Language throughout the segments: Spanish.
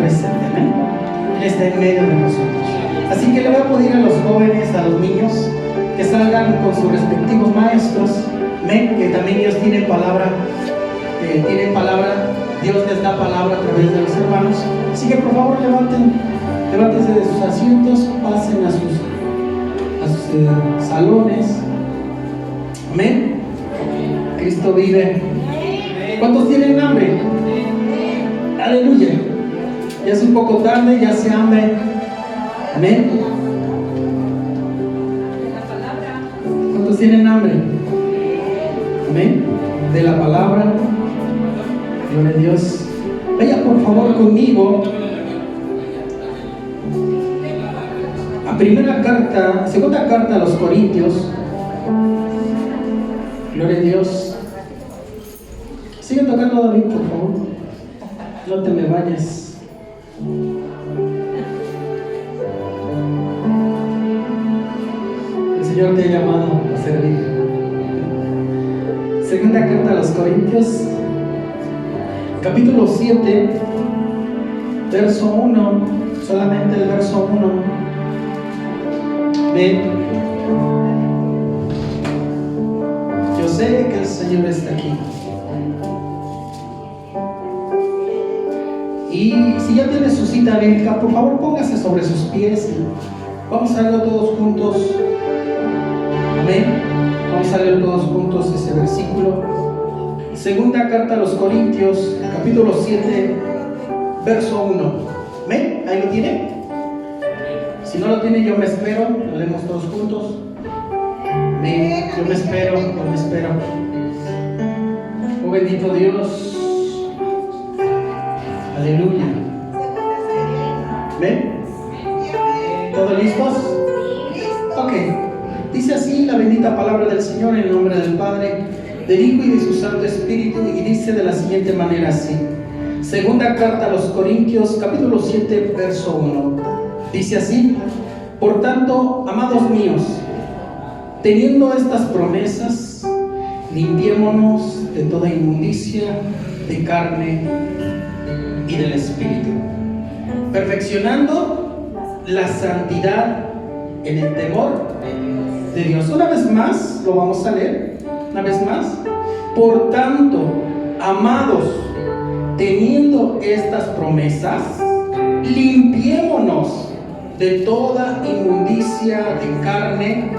presente, amén. Él está en medio de nosotros. Así que le voy a pedir a los jóvenes, a los niños, que salgan con sus respectivos maestros, amén, que también ellos tienen palabra, Dios les da palabra a través de los hermanos. Así que por favor levántense de sus asientos, pasen a sus salones, amén. Cristo vive. ¿Cuántos tienen hambre? Aleluya. Ya es un poco tarde, ya se hambre. Amén. ¿Cuántos tienen hambre? Amén. De la palabra. Gloria a Dios. Vaya por favor conmigo a segunda carta a los Corintios. Gloria a Dios. Sigue tocando, David, por favor. No te me vayas. El Señor te ha llamado a servir. Segunda carta a los Corintios, capítulo 7, verso 1, solamente el verso 1. Ven. Yo sé que el Señor está aquí. Y si ya tiene su cita bíblica, por favor póngase sobre sus pies y vamos a leer todos juntos. Amén. Vamos a leer todos juntos ese versículo. Segunda carta a los Corintios, capítulo 7, verso 1. ¿Amén? ¿Ahí lo tiene? Si no lo tiene, yo me espero. Lo leemos todos juntos. Amén. Yo me espero. Oh bendito Dios. Aleluya. ¿Ven? ¿Todos listos? Ok. Dice así la bendita palabra del Señor en el nombre del Padre, del Hijo y de su Santo Espíritu, y dice de la siguiente manera así. Segunda carta a los Corintios, capítulo 7, verso 1. Dice así: por tanto, amados míos, teniendo estas promesas, limpiémonos de toda inmundicia de carne y del Espíritu, perfeccionando la santidad en el temor de Dios. Una vez más, lo vamos a leer. Una vez más. Por tanto, amados, teniendo estas promesas, limpiémonos de toda inmundicia de carne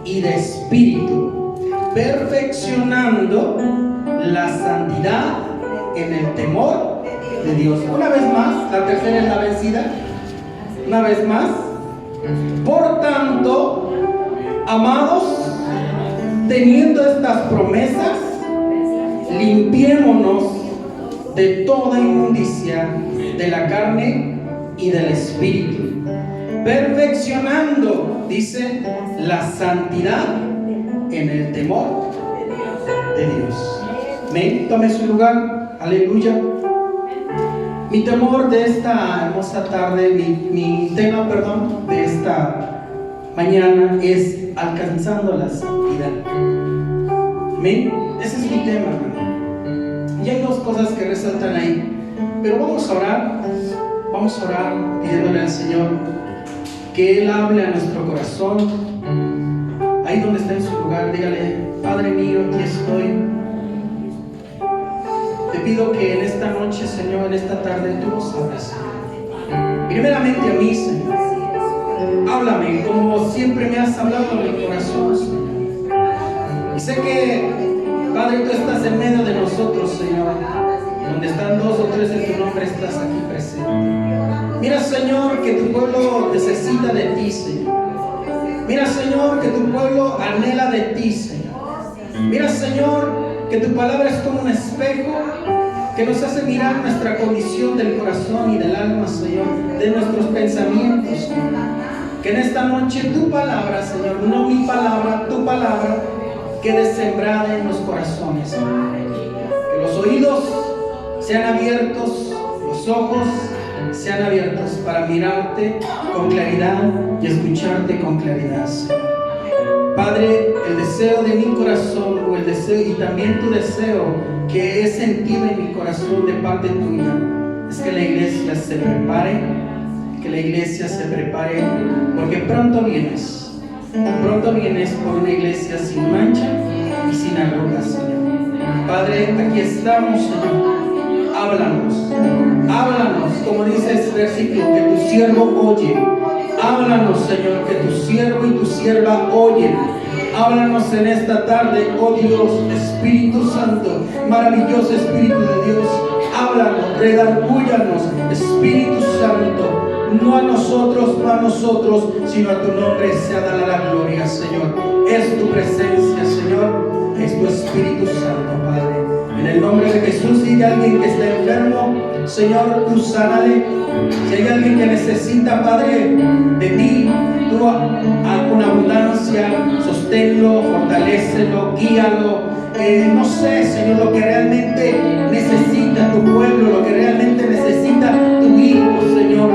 y de espíritu, perfeccionando la santidad en el temor de Dios. Una vez más, la tercera es la vencida. Una vez más. Por tanto, amados, teniendo estas promesas, limpiémonos de toda inmundicia de la carne y del espíritu, perfeccionando, dice, la santidad en el temor de Dios. Amén. Tome su lugar. Aleluya. Mi temor de esta hermosa tarde, mi tema, de esta mañana es alcanzando la santidad. Amén. Ese es mi tema, hermano. Y hay dos cosas que resaltan ahí. Pero vamos a orar pidiéndole al Señor que Él hable a nuestro corazón. Ahí donde está en su lugar, dígale: Padre mío, aquí estoy. Te pido que en esta noche, Señor, en esta tarde, tú nos hables. Primeramente a mí, Señor. Háblame como siempre me has hablado en el corazón, Señor. Y sé que, Padre, tú estás en medio de nosotros, Señor. Donde están dos o tres en tu nombre, estás aquí presente. Mira, Señor, que tu pueblo necesita de ti, Señor. Mira, Señor, que tu pueblo anhela de ti, Señor. Mira, Señor, que tu palabra es como un espejo que nos hace mirar nuestra condición del corazón y del alma, Señor, de nuestros pensamientos, Señor. Que en esta noche tu palabra, Señor, no mi palabra, tu palabra, quede sembrada en los corazones, Señor. Que los oídos sean abiertos, los ojos sean abiertos para mirarte con claridad y escucharte con claridad, Señor. Padre, el deseo de mi corazón, o el deseo y también tu deseo que he sentido en mi corazón de parte tuya, es que la iglesia se prepare, porque pronto vienes por una iglesia sin mancha y sin arrugas, Señor. Padre, aquí estamos, Señor. Háblanos, como dice este versículo, que tu siervo oye. Háblanos, Señor, que tu siervo y tu sierva oyen. Háblanos en esta tarde, oh Dios, Espíritu Santo, maravilloso Espíritu de Dios. Háblanos, redargúyanos, Espíritu Santo. No a nosotros, sino a tu nombre sea dada la gloria, Señor. Es tu presencia, Señor, es tu Espíritu Santo, Padre. En el nombre de Jesús, si hay alguien que está enfermo, Señor, tú sánale. Si hay alguien que necesita, Padre, de ti, tú con abundancia, sosténlo, fortalécelo, guíalo. No sé, Señor, lo que realmente necesita tu pueblo, lo que realmente necesita tu hijo, Señor,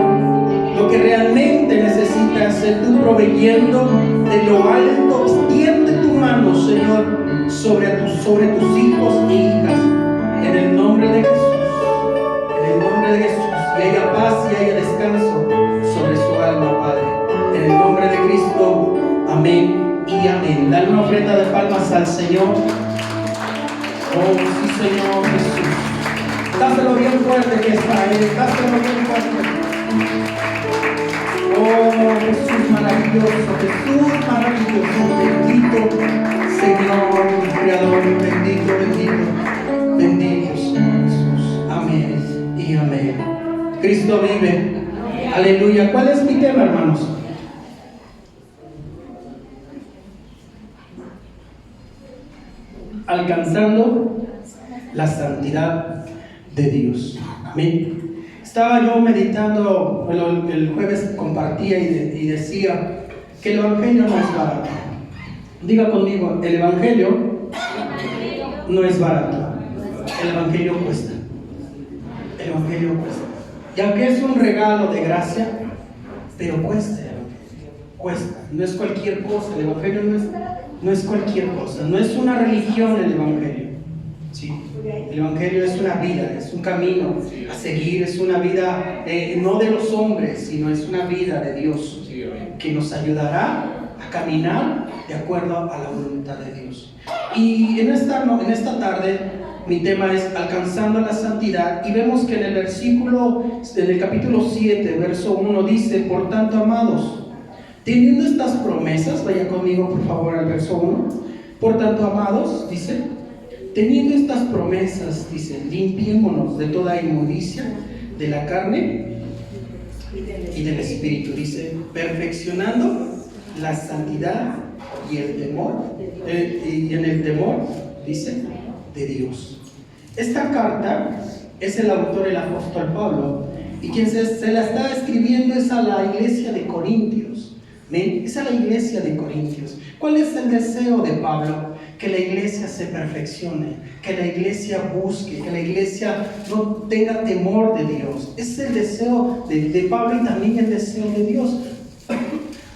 lo que realmente necesitas ser tú proveyendo de lo alto. Extiende tu mano, Señor, sobre tus hijos e hijas, en el nombre de Jesús, y haya paz y haya descanso sobre su alma, Padre, en el nombre de Cristo, amén y amén. Dale una ofrenda de palmas al Señor. Oh, sí, Señor Jesús. Dáselo bien fuerte que está Él. Dáselo bien fuerte. Oh, Jesús maravilloso. Bendito Señor, mi Creador. Bendito Señor Jesús. Amén y amén. Cristo vive. Aleluya. ¿Cuál es mi tema, hermanos? Alcanzando la santidad de Dios. Amén. Estaba yo meditando, el jueves compartía y decía que el Evangelio no es barato. Diga conmigo, el Evangelio no es barato. El Evangelio cuesta. El Evangelio cuesta. Y aunque es un regalo de gracia, pero cuesta. No es cualquier cosa. El Evangelio no es cualquier cosa. No es una religión el Evangelio. ¿Sí? El Evangelio es una vida, es un camino a seguir, es una vida no de los hombres, sino es una vida de Dios que nos ayudará a caminar de acuerdo a la voluntad de Dios. Y en esta tarde mi tema es alcanzando la santidad, y vemos que en el capítulo 7, verso 1 dice: por tanto, amados, teniendo estas promesas, vaya conmigo por favor al verso 1. Por tanto, amados, dice, teniendo estas promesas, dice, limpiémonos de toda inmundicia de la carne y del espíritu, dice, perfeccionando la santidad y el temor, y en el temor, dice, de Dios. Esta carta es el autor, el apóstol Pablo, y quien se la está escribiendo es a la iglesia de Corintios. ¿Ven? Es a la iglesia de Corintios. ¿Cuál es el deseo de Pablo? Que la iglesia se perfeccione, que la iglesia busque, que la iglesia no tenga temor de Dios. Es el deseo de Pablo y también el deseo de Dios.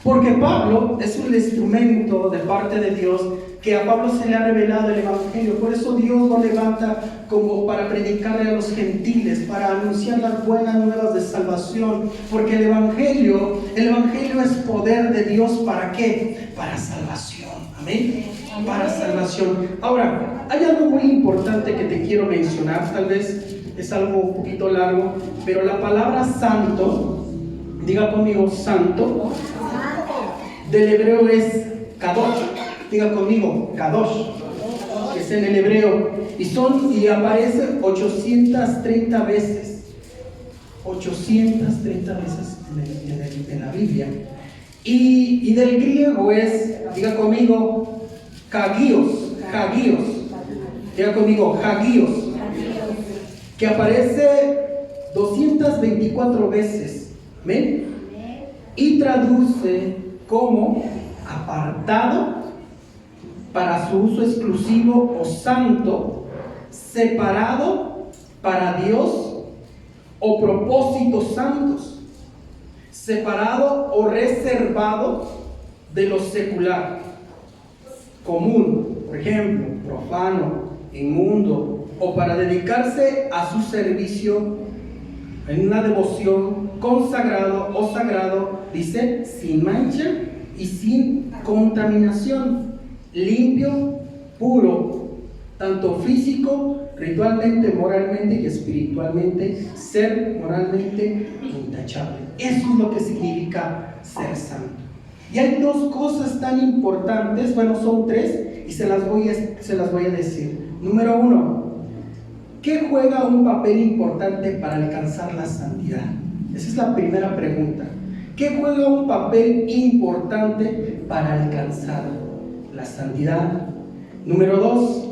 Porque Pablo es un instrumento de parte de Dios, que a Pablo se le ha revelado el Evangelio. Por eso Dios lo levanta como para predicarle a los gentiles, para anunciar las buenas nuevas de salvación. Porque el Evangelio es poder de Dios. ¿Para qué? Para salvación. Amén. Para salvación. Ahora, hay algo muy importante que te quiero mencionar. Tal vez es algo un poquito largo, pero la palabra santo, diga conmigo santo, del hebreo es kadosh. Diga conmigo kadosh, es en el hebreo, y aparece 830 veces. 830 veces en la Biblia. Y del griego es, diga conmigo, hagios. Diga conmigo, hagios, que aparece 224 veces. ¿Ven? Y traduce como apartado, para su uso exclusivo o santo, separado para Dios, o propósitos santos, separado o reservado de lo secular, común, por ejemplo, profano, inmundo, o para dedicarse a su servicio en una devoción consagrado o sagrado, dice, sin mancha y sin contaminación, limpio, puro, tanto físico, ritualmente, moralmente y espiritualmente, ser moralmente intachable. Eso es lo que significa ser santo. Y hay dos cosas tan importantes, bueno, son tres, y se las voy a decir. Número uno, ¿qué juega un papel importante para alcanzar la santidad? Esa es la primera pregunta. ¿Qué juega un papel importante para alcanzar la santidad? Número dos,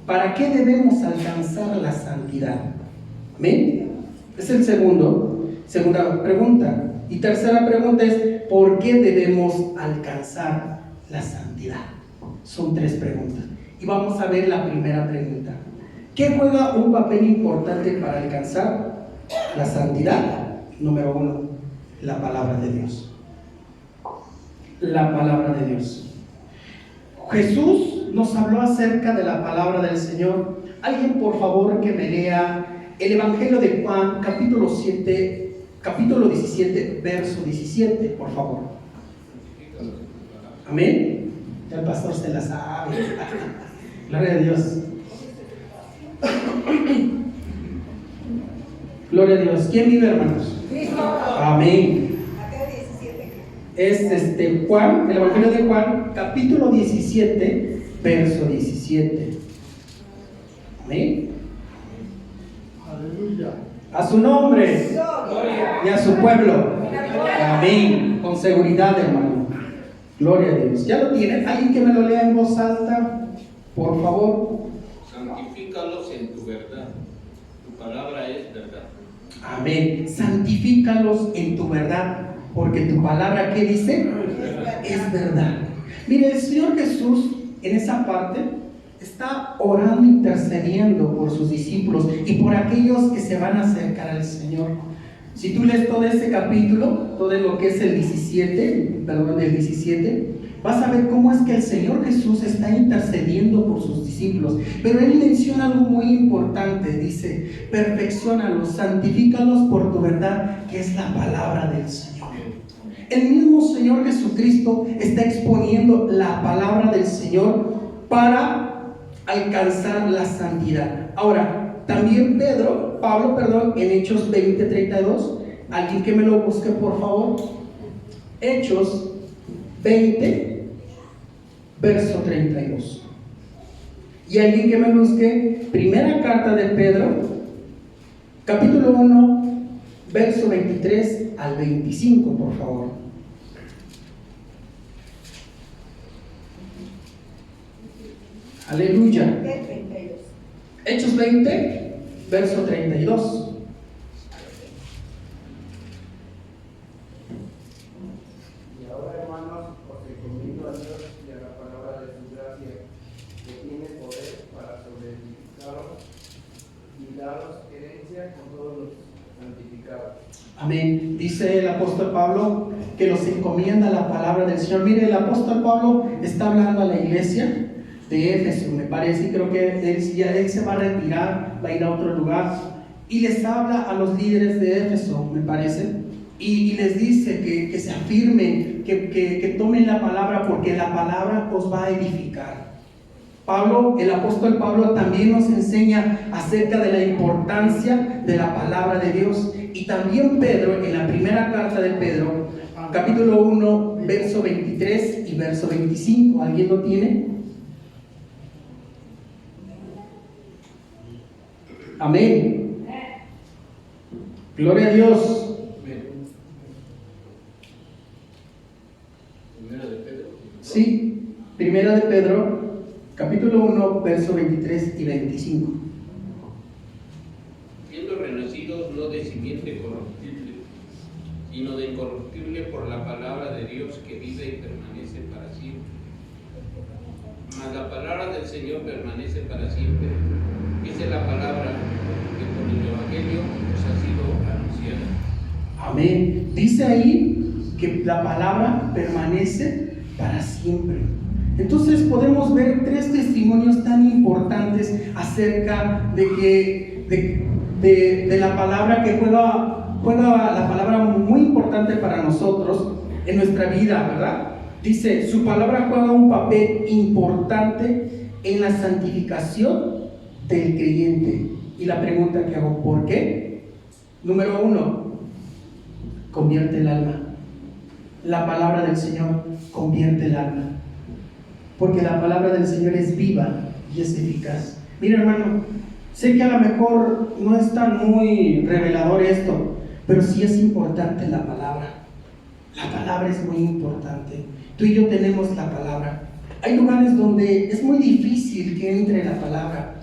¿para qué debemos alcanzar la santidad? ¿Amén? Es el segunda pregunta. Y tercera pregunta es, ¿por qué debemos alcanzar la santidad? Son tres preguntas. Y vamos a ver la primera pregunta. ¿Qué juega un papel importante para alcanzar la santidad? Número uno, la palabra de Dios. La palabra de Dios. Jesús nos habló acerca de la palabra del Señor. Alguien, por favor, que me lea el Evangelio de Juan, capítulo 17, verso 17, por favor. Amén. Ya el pastor se la sabe. Gloria a Dios. Gloria a Dios. ¿Quién vive, hermanos? Amén. Es Juan, el Evangelio de Juan, capítulo 17, verso 17. Amén. Aleluya. A su nombre y a su pueblo. Amén. Con seguridad, hermano. Gloria a Dios. ¿Ya lo tienen? ¿Alguien que me lo lea en voz alta? Por favor. Santifícalos en tu verdad. Tu palabra es verdad. Amén. Santifícalos en tu verdad. Porque tu palabra, ¿qué dice? Es verdad. Mire, el Señor Jesús en esa parte está orando, intercediendo por sus discípulos y por aquellos que se van a acercar al Señor. Si tú lees todo ese capítulo, todo lo que es el 17, vas a ver cómo es que el Señor Jesús está intercediendo por sus discípulos. Pero Él menciona algo muy importante, dice, perfecciónalos, santifícalos por tu verdad, que es la palabra del Señor. El mismo Señor Jesucristo está exponiendo la palabra del Señor para alcanzar la santidad. Ahora, también Pablo, en Hechos 20:32, alguien que me lo busque, por favor. Hechos 20, verso 32. Y alguien que me busque, primera carta de Pedro, capítulo 1, verso 23 al 25, por favor. Aleluya. Hechos 20, verso 32. Y ahora, hermanos, os encomiendo a Dios y a la palabra de su gracia, que tiene poder para sobreedificaros y daros herencia con todos los santificados. Amén. Dice el apóstol Pablo que los encomienda la palabra del Señor. Mire, el apóstol Pablo está hablando a la iglesia de Éfeso, me parece, y creo que él se va a retirar, va a ir a otro lugar, y les habla a los líderes de Éfeso, me parece, y les dice que se afirmen, que tomen la palabra, porque la palabra os va a edificar. El apóstol Pablo también nos enseña acerca de la importancia de la palabra de Dios. Y también Pedro, en la primera carta de Pedro, capítulo 1, verso 23 y verso 25. ¿Alguien lo tiene? Amén. Gloria a Dios. Primera de Pedro. Sí, primera de Pedro, capítulo 1, verso 23 y 25. Siendo renacidos no de simiente corruptible, sino de incorruptible por la palabra de Dios que vive y permanece para siempre. Mas la palabra del Señor permanece para siempre. Esa es la palabra que por el Evangelio nos ha sido anunciada. Amén. Dice ahí que la palabra permanece para siempre. Entonces podemos ver tres testimonios tan importantes acerca de de la palabra que juega la palabra muy importante para nosotros en nuestra vida, ¿verdad? Dice, su palabra juega un papel importante en la santificación del creyente. Y la pregunta que hago, ¿por qué? Número 1, convierte el alma. La palabra del Señor convierte el alma. Porque la palabra del Señor es viva y es eficaz. Mira, hermano, sé que a lo mejor no es tan muy revelador esto, pero sí es importante la palabra. La palabra es muy importante. Tú y yo tenemos la palabra. Hay lugares donde es muy difícil que entre la palabra,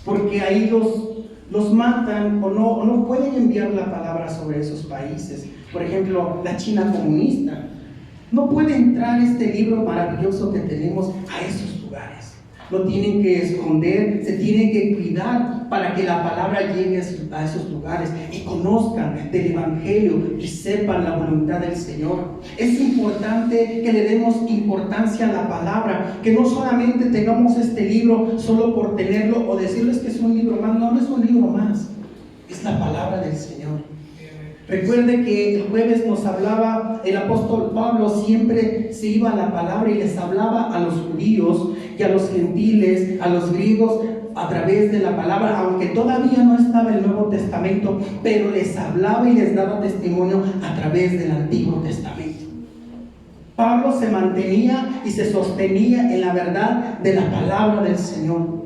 porque ahí los matan o no pueden enviar la palabra sobre esos países. Por ejemplo, la China comunista. No puede entrar este libro maravilloso que tenemos a esos lugares. Lo tienen que esconder, se tienen que cuidar para que la palabra llegue a esos lugares y conozcan del Evangelio y sepan la voluntad del Señor. Es importante que le demos importancia a la palabra, que no solamente tengamos este libro solo por tenerlo o decirles que es un libro más. No es un libro más, es la palabra del Señor. Recuerde que el jueves nos hablaba, el apóstol Pablo siempre se iba a la palabra y les hablaba a los judíos y a los gentiles, a los griegos, a través de la palabra, aunque todavía no estaba el Nuevo Testamento, pero les hablaba y les daba testimonio a través del Antiguo Testamento. Pablo se mantenía y se sostenía en la verdad de la palabra del Señor.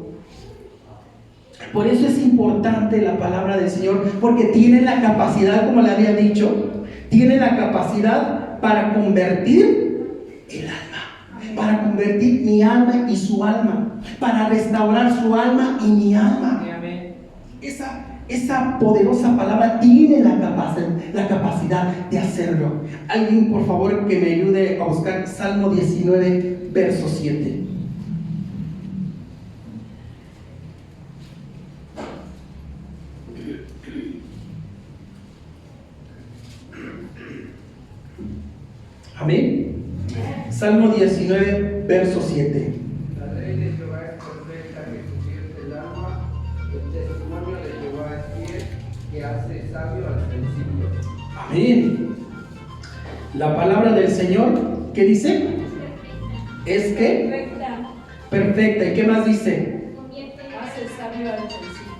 Por eso es importante la palabra del Señor, porque tiene la capacidad, como le había dicho, tiene la capacidad para convertir el alma, para convertir mi alma y su alma, para restaurar su alma y mi alma. Esa poderosa palabra tiene la capacidad de hacerlo. Alguien, por favor, que me ayude a buscar Salmo 19, verso 7. Amén. Salmo 19, verso 7. La ley de Jehová es perfecta, que convierte el alma. El testimonio de Jehová es fiel, que hace sabio al sencillo. Amén. La palabra del Señor, ¿qué dice? Es que perfecta. ¿Y qué más dice? Hace sabio al sencillo.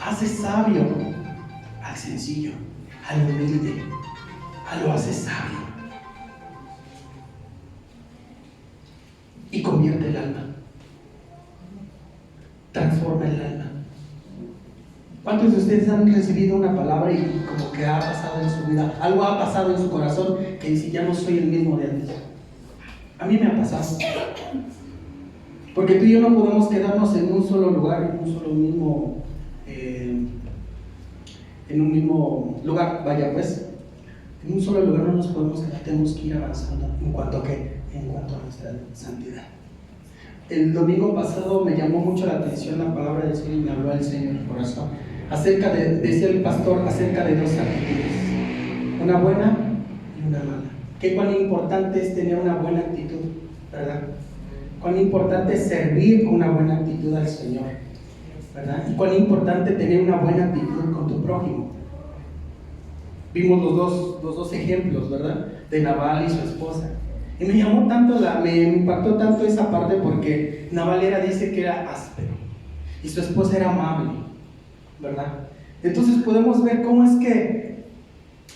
Hace sabio al sencillo, al humilde, lo hace sabio. Y convierte el alma, transforma el alma. ¿Cuántos de ustedes han recibido una palabra y como que ha pasado en su vida, algo ha pasado en su corazón que dice, ya no soy el mismo de antes? A mí me ha pasado, porque tú y yo no podemos quedarnos en un solo lugar, en un mismo lugar, vaya pues, en un solo lugar no nos podemos quedar, tenemos que ir avanzando. ¿En cuanto a qué? En cuanto a nuestra santidad. El domingo pasado me llamó mucho la atención la palabra del Señor y me habló el Señor en el corazón decía el pastor, acerca de dos actitudes, una buena y una mala. Que cuán importante es tener una buena actitud, ¿verdad? Cuán importante es servir con una buena actitud al Señor, ¿verdad? Y cuán importante tener una buena actitud con tu prójimo. Vimos los dos ejemplos, ¿verdad? De Nabal y su esposa. Y me llamó tanto, me impactó tanto esa parte, porque Nabal dice que era áspero y su esposa era amable, ¿verdad? Entonces podemos ver cómo es que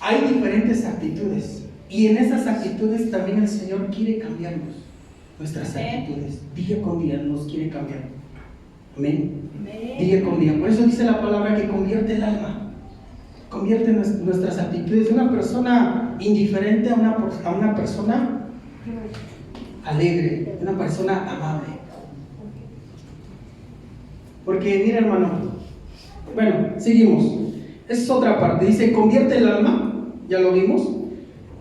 hay diferentes actitudes, y en esas actitudes también el Señor quiere cambiarnos, nuestras actitudes. Día con día nos quiere cambiar. Amén. Día con día. Por eso dice la palabra que convierte el alma, convierte nuestras actitudes de una persona indiferente a una persona alegre, una persona amable. Porque mira, hermano, bueno, seguimos. Esa es otra parte, dice convierte el alma, ya lo vimos.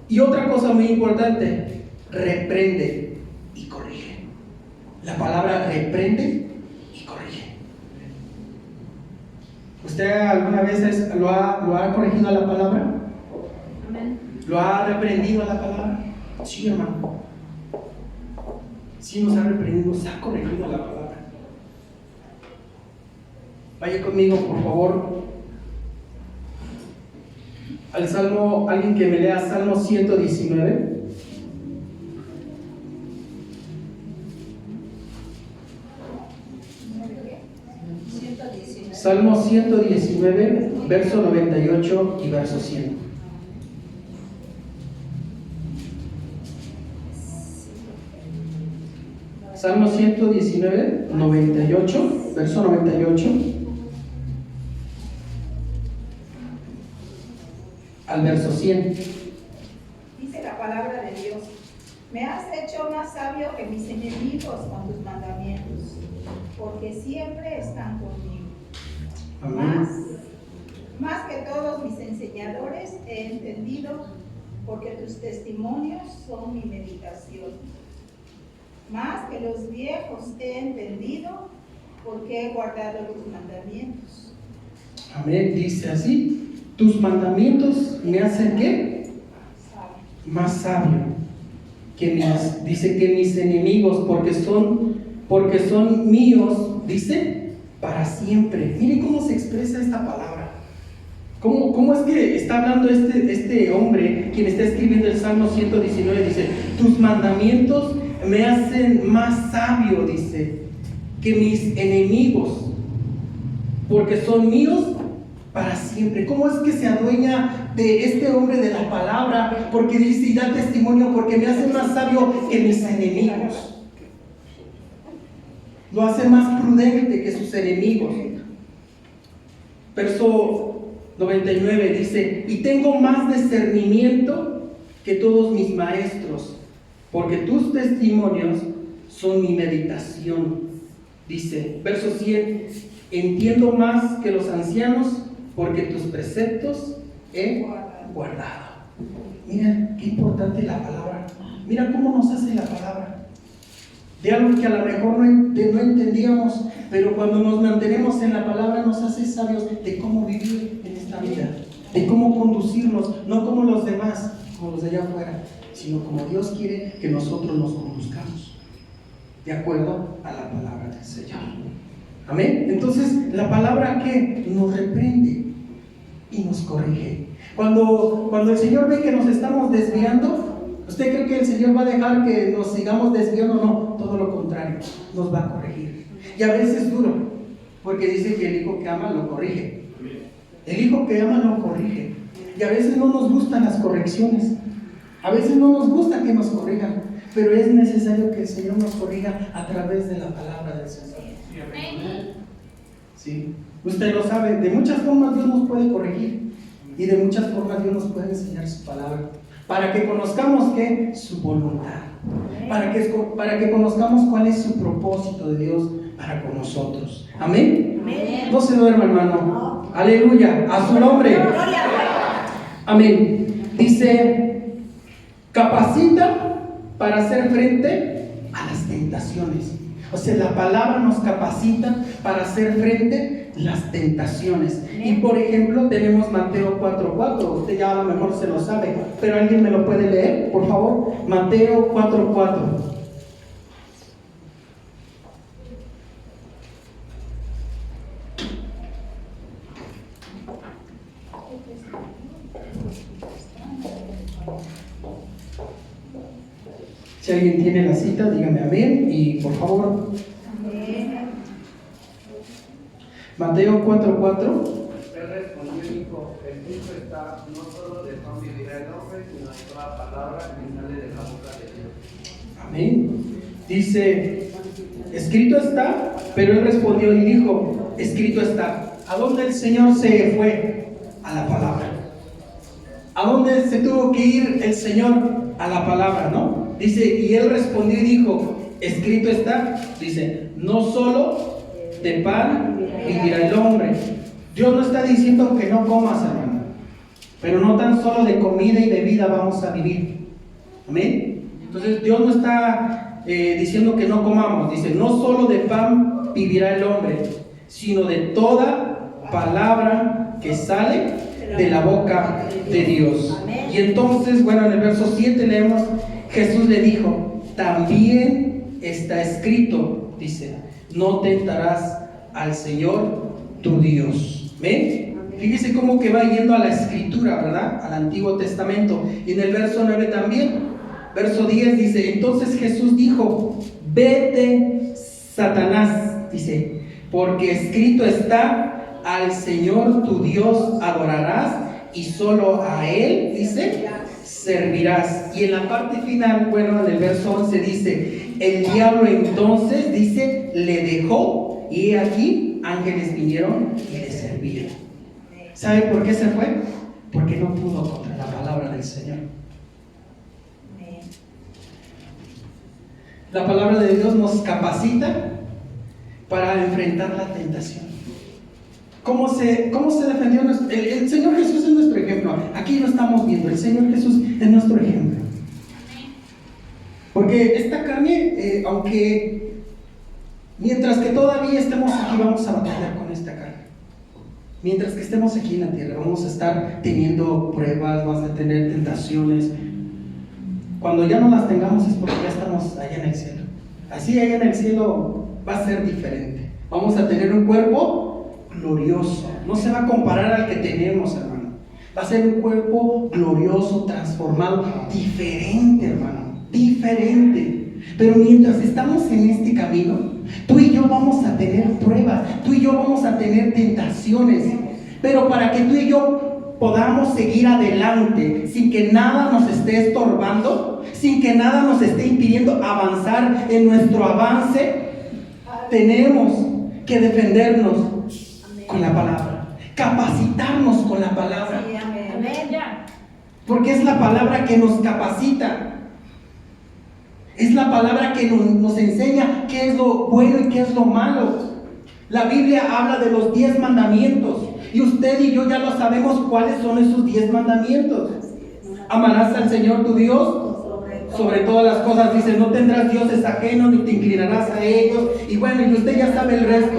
Y otra cosa muy importante, reprende y corrige. La palabra reprende y corrige. ¿Usted alguna vez lo ha corregido a la palabra? Amén. ¿Lo ha reprendido a la palabra? Sí, hermano. Sí, nos ha reprendido, nos ha corregido la palabra. Vaya conmigo, por favor, al Salmo, alguien que me lea Salmo 119. Salmo 119, verso 98 y verso 100. Salmo 119, 98, verso 98 al verso 100. Dice la palabra de Dios: me has hecho más sabio que mis enemigos con tus mandamientos, porque siempre están conmigo. Amén. Más que todos mis enseñadores he entendido, porque tus testimonios son mi meditación. Más que los viejos he entendido, porque he guardado tus mandamientos. Amén. Dice así: tus mandamientos me hacen ¿qué? Más sabio que mis enemigos, porque son míos, dice, para siempre. Mire cómo se expresa esta palabra. ¿Cómo es que está hablando este hombre, quien está escribiendo el Salmo 119? Dice: tus mandamientos me hacen más sabio, dice, que mis enemigos, porque son míos para siempre. ¿Cómo es que se adueña de este hombre de la palabra? Porque dice y da testimonio, porque me hace más sabio que mis enemigos. Lo hace más prudente que sus enemigos. Verso 99 dice: y tengo más discernimiento que todos mis maestros, porque tus testimonios son mi meditación. Dice, verso 100, entiendo más que los ancianos, porque tus preceptos he guardado. Mira qué importante la palabra. Mira cómo nos hace la palabra. De algo que a lo mejor no entendíamos, pero cuando nos mantenemos en la palabra nos hace sabios de cómo vivir en esta vida, de cómo conducirnos, no como los demás, como los de allá afuera, sino como Dios quiere que nosotros nos conduzcamos, de acuerdo a la palabra del Señor. Amén. Entonces, la palabra que nos reprende y nos corrige. Cuando el Señor ve que nos estamos desviando, ¿usted cree que el Señor va a dejar que nos sigamos desviando? No, todo lo contrario, nos va a corregir. Y a veces es duro, porque dice que el hijo que ama lo corrige. El hijo que ama lo corrige. Y a veces no nos gustan las correcciones. A veces no nos gusta que nos corrijan, pero es necesario que el Señor nos corrija a través de la palabra del Señor. Sí, usted lo sabe, de muchas formas Dios nos puede corregir y de muchas formas Dios nos puede enseñar su palabra, para que conozcamos ¿qué? Su voluntad, para que conozcamos cuál es su propósito de Dios para con nosotros. Amén. No se duerma, hermano. Aleluya, a su nombre. Amén. Dice: capacita para hacer frente a las tentaciones. O sea, la palabra nos capacita para hacer frente a las tentaciones. Y por ejemplo, tenemos Mateo 4:4. Usted ya a lo mejor se lo sabe, pero ¿alguien me lo puede leer, por favor? Mateo 4:4. Si alguien tiene la cita, dígame amén y por favor. Mateo 4:4. Él respondió y dijo: escrito está, no solo de pan vivirá el hombre, sino de toda palabra que sale de la boca de Dios. Amén. Dice, escrito está, pero él respondió y dijo, escrito está. ¿A dónde el Señor se fue? A la palabra. ¿A dónde se tuvo que ir el Señor? A la palabra, ¿no? Dice, y él respondió y dijo, escrito está. Dice, no solo de pan vivirá el hombre. Dios no está diciendo que no comas, hermano, pero no tan solo de comida y bebida vamos a vivir. Amén. Entonces Dios no está diciendo que no comamos. Dice, no solo de pan vivirá el hombre, sino de toda palabra que sale de la boca de Dios. Y entonces, bueno, en el verso 7 leemos, Jesús le dijo, también está escrito, dice, no tentarás al Señor tu Dios. ¿Ven? Fíjese cómo que va yendo a la escritura, ¿verdad? Al Antiguo Testamento. Y en el verso 9 también. Verso 10 dice, entonces Jesús dijo, vete, Satanás, dice, porque escrito está, al Señor tu Dios adorarás y solo a Él, dice, servirás. Y en la parte final, bueno, en el verso 11 dice, el diablo entonces, dice, le dejó y aquí ángeles vinieron y le servían. ¿Sabe por qué se fue? Porque no pudo contra la palabra del Señor. La palabra de Dios nos capacita para enfrentar la tentación. ¿Cómo se defendió? El Señor Jesús es nuestro ejemplo. Aquí lo estamos viendo. El Señor Jesús es nuestro ejemplo. Porque esta carne, aunque mientras que todavía estemos aquí, vamos a batallar con esta carne. Mientras que estemos aquí en la tierra, vamos a estar teniendo pruebas, vamos a tener tentaciones. Cuando ya no las tengamos es porque ya estamos allá en el cielo. Así allá en el cielo va a ser diferente. Vamos a tener un cuerpo glorioso. No se va a comparar al que tenemos, hermano. Va a ser un cuerpo glorioso, transformado, diferente, hermano. Diferente. Pero mientras estamos en este camino, tú y yo vamos a tener pruebas. Tú y yo vamos a tener tentaciones. Pero para que tú y yo podamos seguir adelante sin que nada nos esté estorbando, sin que nada nos esté impidiendo avanzar en nuestro avance, tenemos que defendernos con la palabra, capacitarnos con la palabra, porque es la palabra que nos capacita, es la palabra que nos enseña qué es lo bueno y qué es lo malo. La Biblia habla de los 10 mandamientos. Y usted y yo ya lo sabemos cuáles son esos 10 mandamientos. Amarás al Señor tu Dios sobre todas las cosas. Dice, no tendrás dioses ajenos ni te inclinarás a ellos. Y bueno, y usted ya sabe el resto,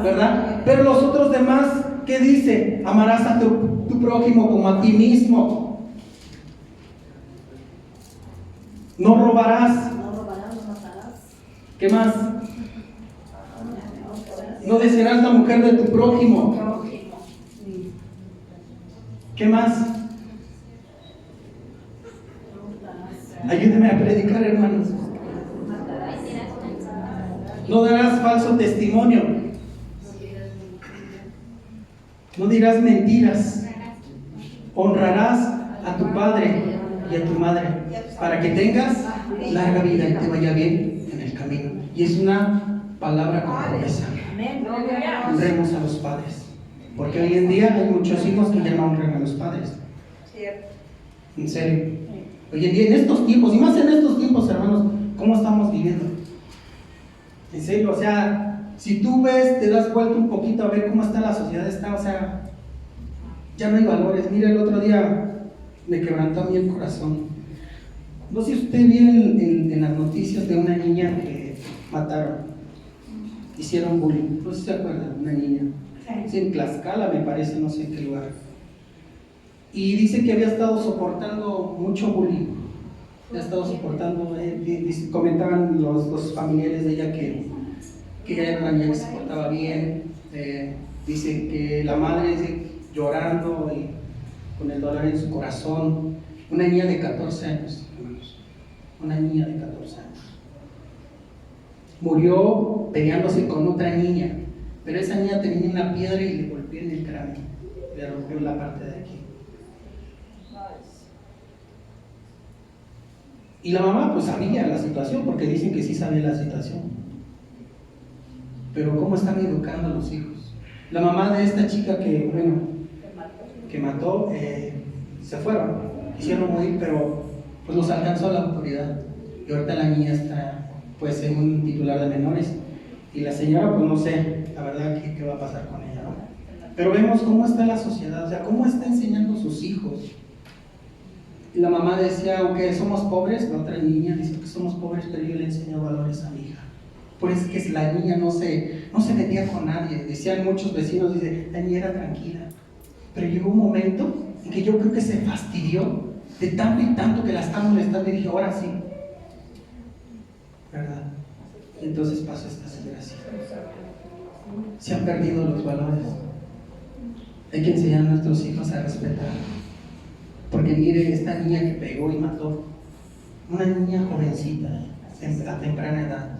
¿verdad? Pero los otros demás, ¿qué dice? Amarás a tu prójimo como a ti mismo. No robarás. ¿Qué más? No desearás la mujer de tu prójimo. ¿Qué más? Ayúdeme a predicar, hermanos. No darás falso testimonio. No dirás mentiras. Honrarás a tu padre y a tu madre para que tengas larga vida y te vaya bien en el camino. Y es una palabra con promesa. Honremos a los padres. Porque hoy en día hay muchos hijos que ya no honran a los padres. En serio. Hoy en día, en estos tiempos, y más en estos tiempos, hermanos, ¿cómo estamos viviendo? En serio, o sea, si tú ves, te das vuelta un poquito a ver cómo está la sociedad, o sea, ya no hay valores. Mira, el otro día me quebrantó a mí el corazón. No sé si usted vio en las noticias de una niña que mataron, hicieron bullying. No sé si se acuerdan, una niña. Sí, en Tlaxcala me parece, no sé en qué lugar. Y dice que había estado soportando mucho bullying. Había estado soportando, comentaban los familiares de ella que ella era una niña que se portaba bien. Dice que la madre llorando y con el dolor en su corazón. Una niña de 14 años, hermanos. Una niña de 14 años. Murió peleándose con otra niña. Pero esa niña tenía una piedra y le golpeó en el cráneo, le rompió la parte de aquí. Y la mamá pues sabía la situación, porque dicen que sí sabe la situación. Pero ¿cómo están educando a los hijos? La mamá de esta chica que mató, se fueron, quisieron huir, pero pues los alcanzó la autoridad. Y ahorita la niña está pues en un titular de menores. Y la señora, pues no sé, la verdad, qué va a pasar con ella, ¿no? Pero vemos cómo está la sociedad, o sea, cómo está enseñando a sus hijos. Y la mamá decía, aunque somos pobres, la otra niña dice que somos pobres, pero yo le enseño valores a mi hija. Por eso es que la niña no se metía con nadie. Decían muchos vecinos, dice, la niña era tranquila. Pero llegó un momento en que yo creo que se fastidió de tanto y tanto que la está molestando y dije, ahora sí. ¿Verdad? Y entonces pasó esta desgracia. Se han perdido los valores. Hay que enseñar a nuestros hijos a respetar. Porque mire, esta niña que pegó y mató, una niña jovencita, a temprana edad.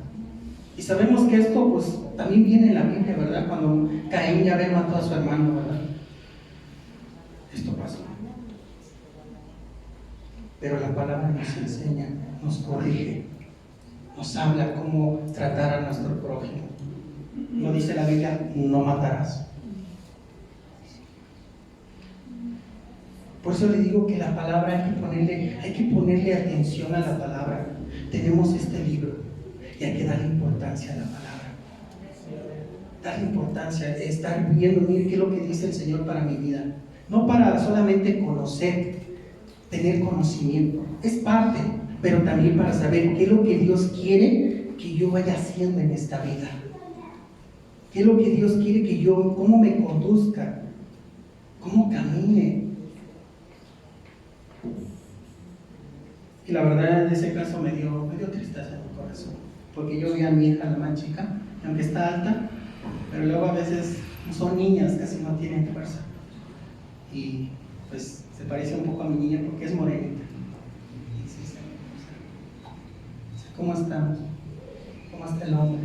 Y sabemos que esto pues también viene en la Biblia, ¿verdad? Cuando Caín y Abel mató a su hermano, ¿verdad? Esto pasó. Pero la palabra nos enseña, nos corrige, nos habla cómo tratar a nuestro prójimo. No dice la Biblia, no matarás. Por eso le digo que la palabra hay que ponerle atención a la palabra. Tenemos este libro y hay que darle importancia a la palabra. Darle importancia, estar viendo, mire qué es lo que dice el Señor para mi vida. No para solamente conocer, tener conocimiento. Es parte, pero también para saber qué es lo que Dios quiere que yo vaya haciendo en esta vida. ¿Qué es lo que Dios quiere que yo, cómo me conduzca, cómo camine? Y la verdad, en ese caso me dio tristeza en mi corazón, porque yo vi a mi hija, la más chica, aunque está alta, pero luego a veces son niñas, casi no tienen fuerza. Y pues se parece un poco a mi niña porque es morenita. Y sí, ¿cómo estamos? ¿Cómo está el hombre?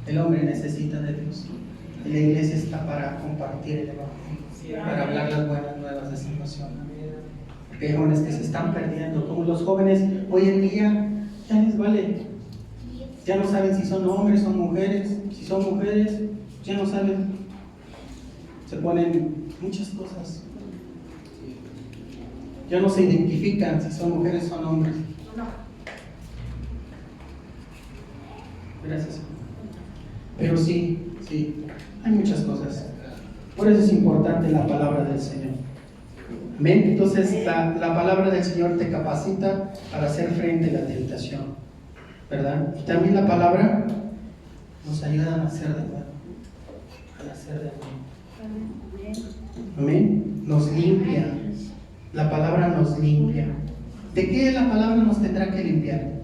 El hombre necesita de Dios. Y la iglesia está para compartir el evangelio, para hablar las buenas nuevas de salvación. Porque hay jóvenes que se están perdiendo, como los jóvenes hoy en día ya les vale. Ya no saben si son hombres o mujeres. Si son mujeres, ya no saben. Se ponen muchas cosas. Ya no se identifican si son mujeres o son hombres. Gracias. Pero sí, hay muchas cosas. Por eso es importante la palabra del Señor. Amén. Entonces la palabra del Señor te capacita para hacer frente a la tentación, ¿verdad? Y también la palabra nos ayuda a nacer de nuevo. A nacer de nuevo. Amén. Nos limpia. La palabra nos limpia. ¿De qué la palabra nos tendrá que limpiar?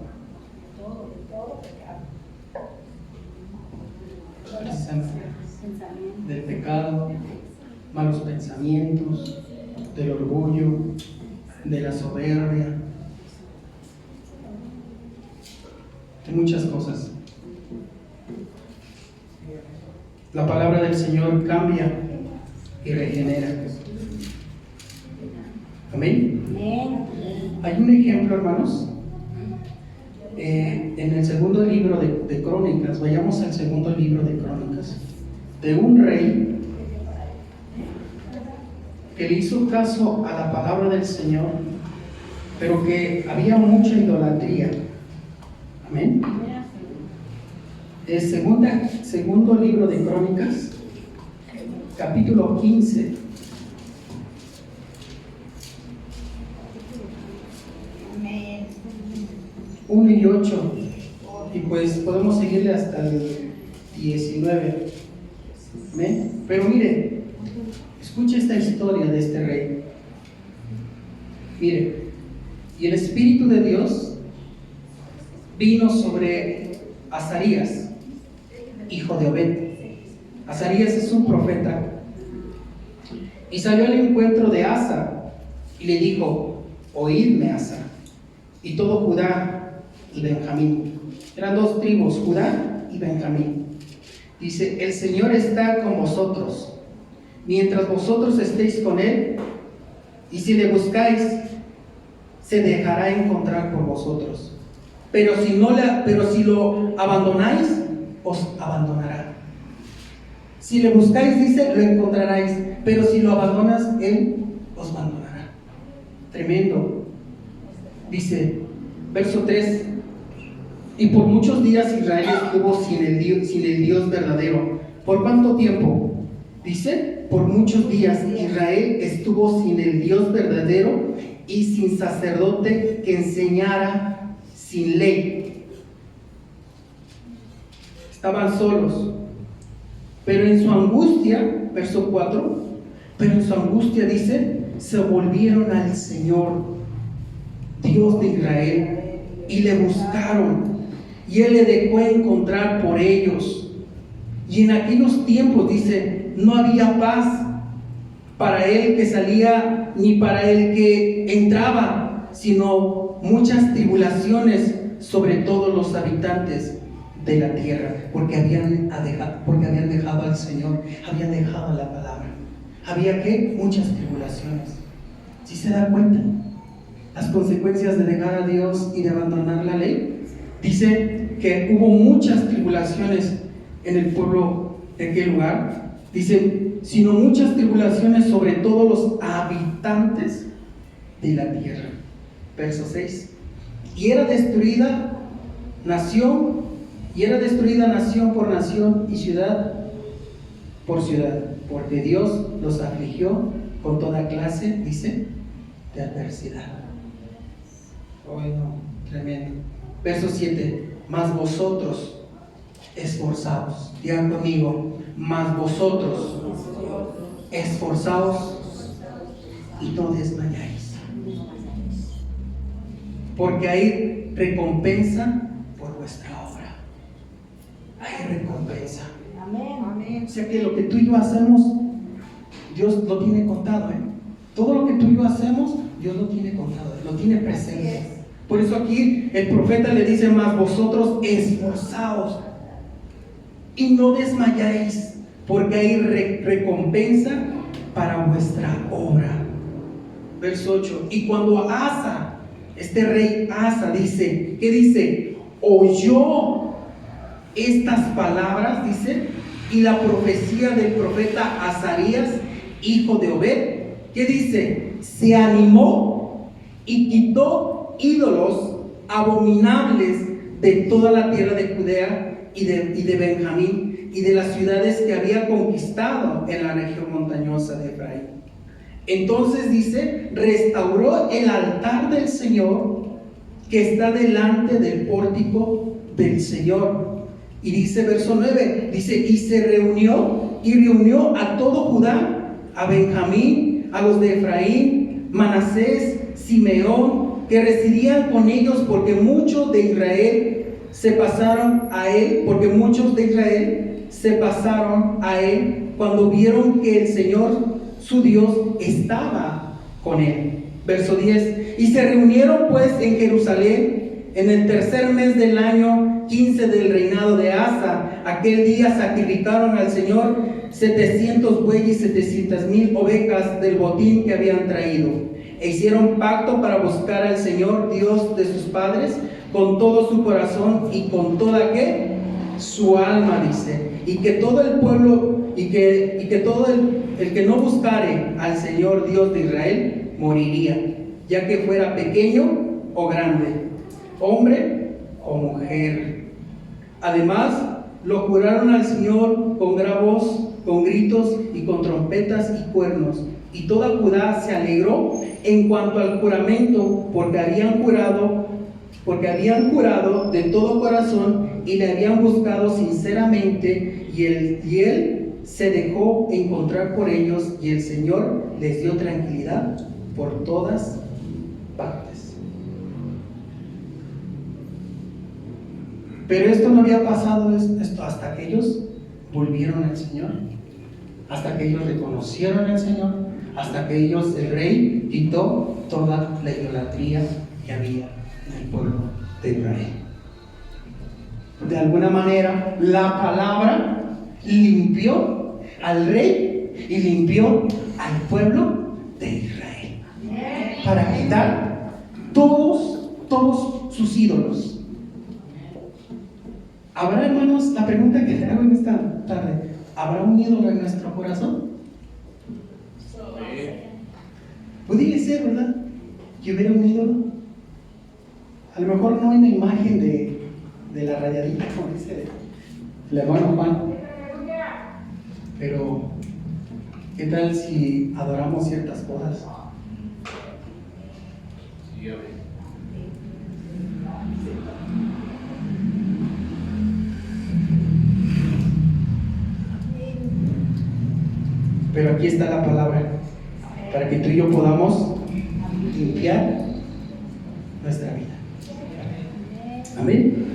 Del pecado, malos pensamientos, del orgullo, de la soberbia, de muchas cosas. La palabra del Señor cambia y regenera. Amén. Hay un ejemplo, hermanos, en el segundo libro de Crónicas. Vayamos al segundo libro de Crónicas, de un rey que le hizo caso a la palabra del Señor, pero que había mucha idolatría. Amén. El segundo libro de Crónicas, capítulo 15. Amén. 1 y 8. Y pues podemos seguirle hasta el 19. ¿Amén? Pero mire, escuche esta historia de este rey. Mire, y el Espíritu de Dios vino sobre Azarías, hijo de Obed. Azarías es un profeta. Y salió al encuentro de Asa y le dijo: oídme, Asa, y todo Judá y Benjamín. Eran dos tribus, Judá y Benjamín. Dice: el Señor está con vosotros, mientras vosotros estéis con Él, y si le buscáis, se dejará encontrar por vosotros. Pero si lo abandonáis, os abandonará. Si le buscáis, dice, lo encontraréis, pero si lo abandonas, Él os abandonará. Tremendo. Dice, verso 3: y por muchos días Israel estuvo sin el Dios verdadero. ¿Por cuánto tiempo? Dice, por muchos días Israel estuvo sin el Dios verdadero y sin sacerdote que enseñara, sin ley. Estaban solos. Pero en su angustia, verso 4, pero en su angustia dice, se volvieron al Señor, Dios de Israel, y le buscaron. Y Él le dejó encontrar por ellos. Y en aquellos tiempos, dice, no había paz para el que salía, ni para el que entraba, sino muchas tribulaciones sobre todos los habitantes de la tierra, porque habían dejado al Señor, habían dejado la palabra. Había que muchas tribulaciones. ¿Sí se da cuenta? Las consecuencias de dejar a Dios y de abandonar la ley. Dice que hubo muchas tribulaciones en el pueblo de aquel lugar. Dice, sino muchas tribulaciones sobre todos los habitantes de la tierra. Verso 6. Y era destruida nación por nación y ciudad por ciudad, porque Dios los afligió con toda clase, dice, de adversidad. Ay, no, tremendo. Verso 7. Mas vosotros esforzaos, digan conmigo, mas vosotros esforzaos y no desmayáis, porque hay recompensa por vuestra obra. Hay recompensa. Amén. O sea que lo que tú y yo hacemos, Dios lo tiene contado, Todo lo que tú y yo hacemos, Dios lo tiene contado, lo tiene presente. Por eso aquí el profeta le dice, mas vosotros esforzaos y no desmayáis, porque hay recompensa para vuestra obra. Verso 8. Y cuando Asa, este rey Asa, dice, ¿qué dice? Oyó estas palabras, dice, y la profecía del profeta Azarías, hijo de Obed, ¿qué dice? Se animó y quitó ídolos abominables de toda la tierra de Judea y de Benjamín y de las ciudades que había conquistado en la región montañosa de Efraín. Entonces dice, restauró el altar del Señor que está delante del pórtico del Señor. Y dice verso 9, dice, y reunió a todo Judá, a Benjamín, a los de Efraín, Manasés, Simeón, que residían con ellos, porque muchos de Israel se pasaron a él, cuando vieron que el Señor, su Dios, estaba con él. Verso 10, y se reunieron pues en Jerusalén en el tercer mes del año 15 del reinado de Asa. Aquel día sacrificaron al Señor 700 bueyes y 700,000 ovejas del botín que habían traído. E hicieron pacto para buscar al Señor, Dios de sus padres, con todo su corazón y con toda ¿qué? Su alma, dice. Y que todo el pueblo, y que todo el que no buscare al Señor Dios de Israel, moriría, ya que fuera pequeño o grande, hombre o mujer. Además, lo juraron al Señor con gran voz, con gritos y con trompetas y cuernos. Y toda Judá se alegró en cuanto al juramento, porque habían jurado de todo corazón y le habían buscado sinceramente, y él se dejó encontrar por ellos, y el Señor les dio tranquilidad por todas partes. Pero esto no había pasado hasta que ellos volvieron al Señor, hasta que ellos reconocieron al Señor, hasta que el rey quitó toda la idolatría que había en el pueblo de Israel. De alguna manera, la palabra limpió al rey y limpió al pueblo de Israel, para quitar todos sus ídolos. ¿Habrá, hermanos, la pregunta que le hago en esta tarde, ¿habrá un ídolo en nuestro corazón? Podría ser, ¿verdad? Que hubiera un ídolo. A lo mejor no en la imagen de la rayadita, como dice el hermano Juan. Pero, ¿qué tal si adoramos ciertas cosas? Sí, amén. Pero aquí está la palabra, para que tú y yo podamos limpiar nuestra vida. Amén.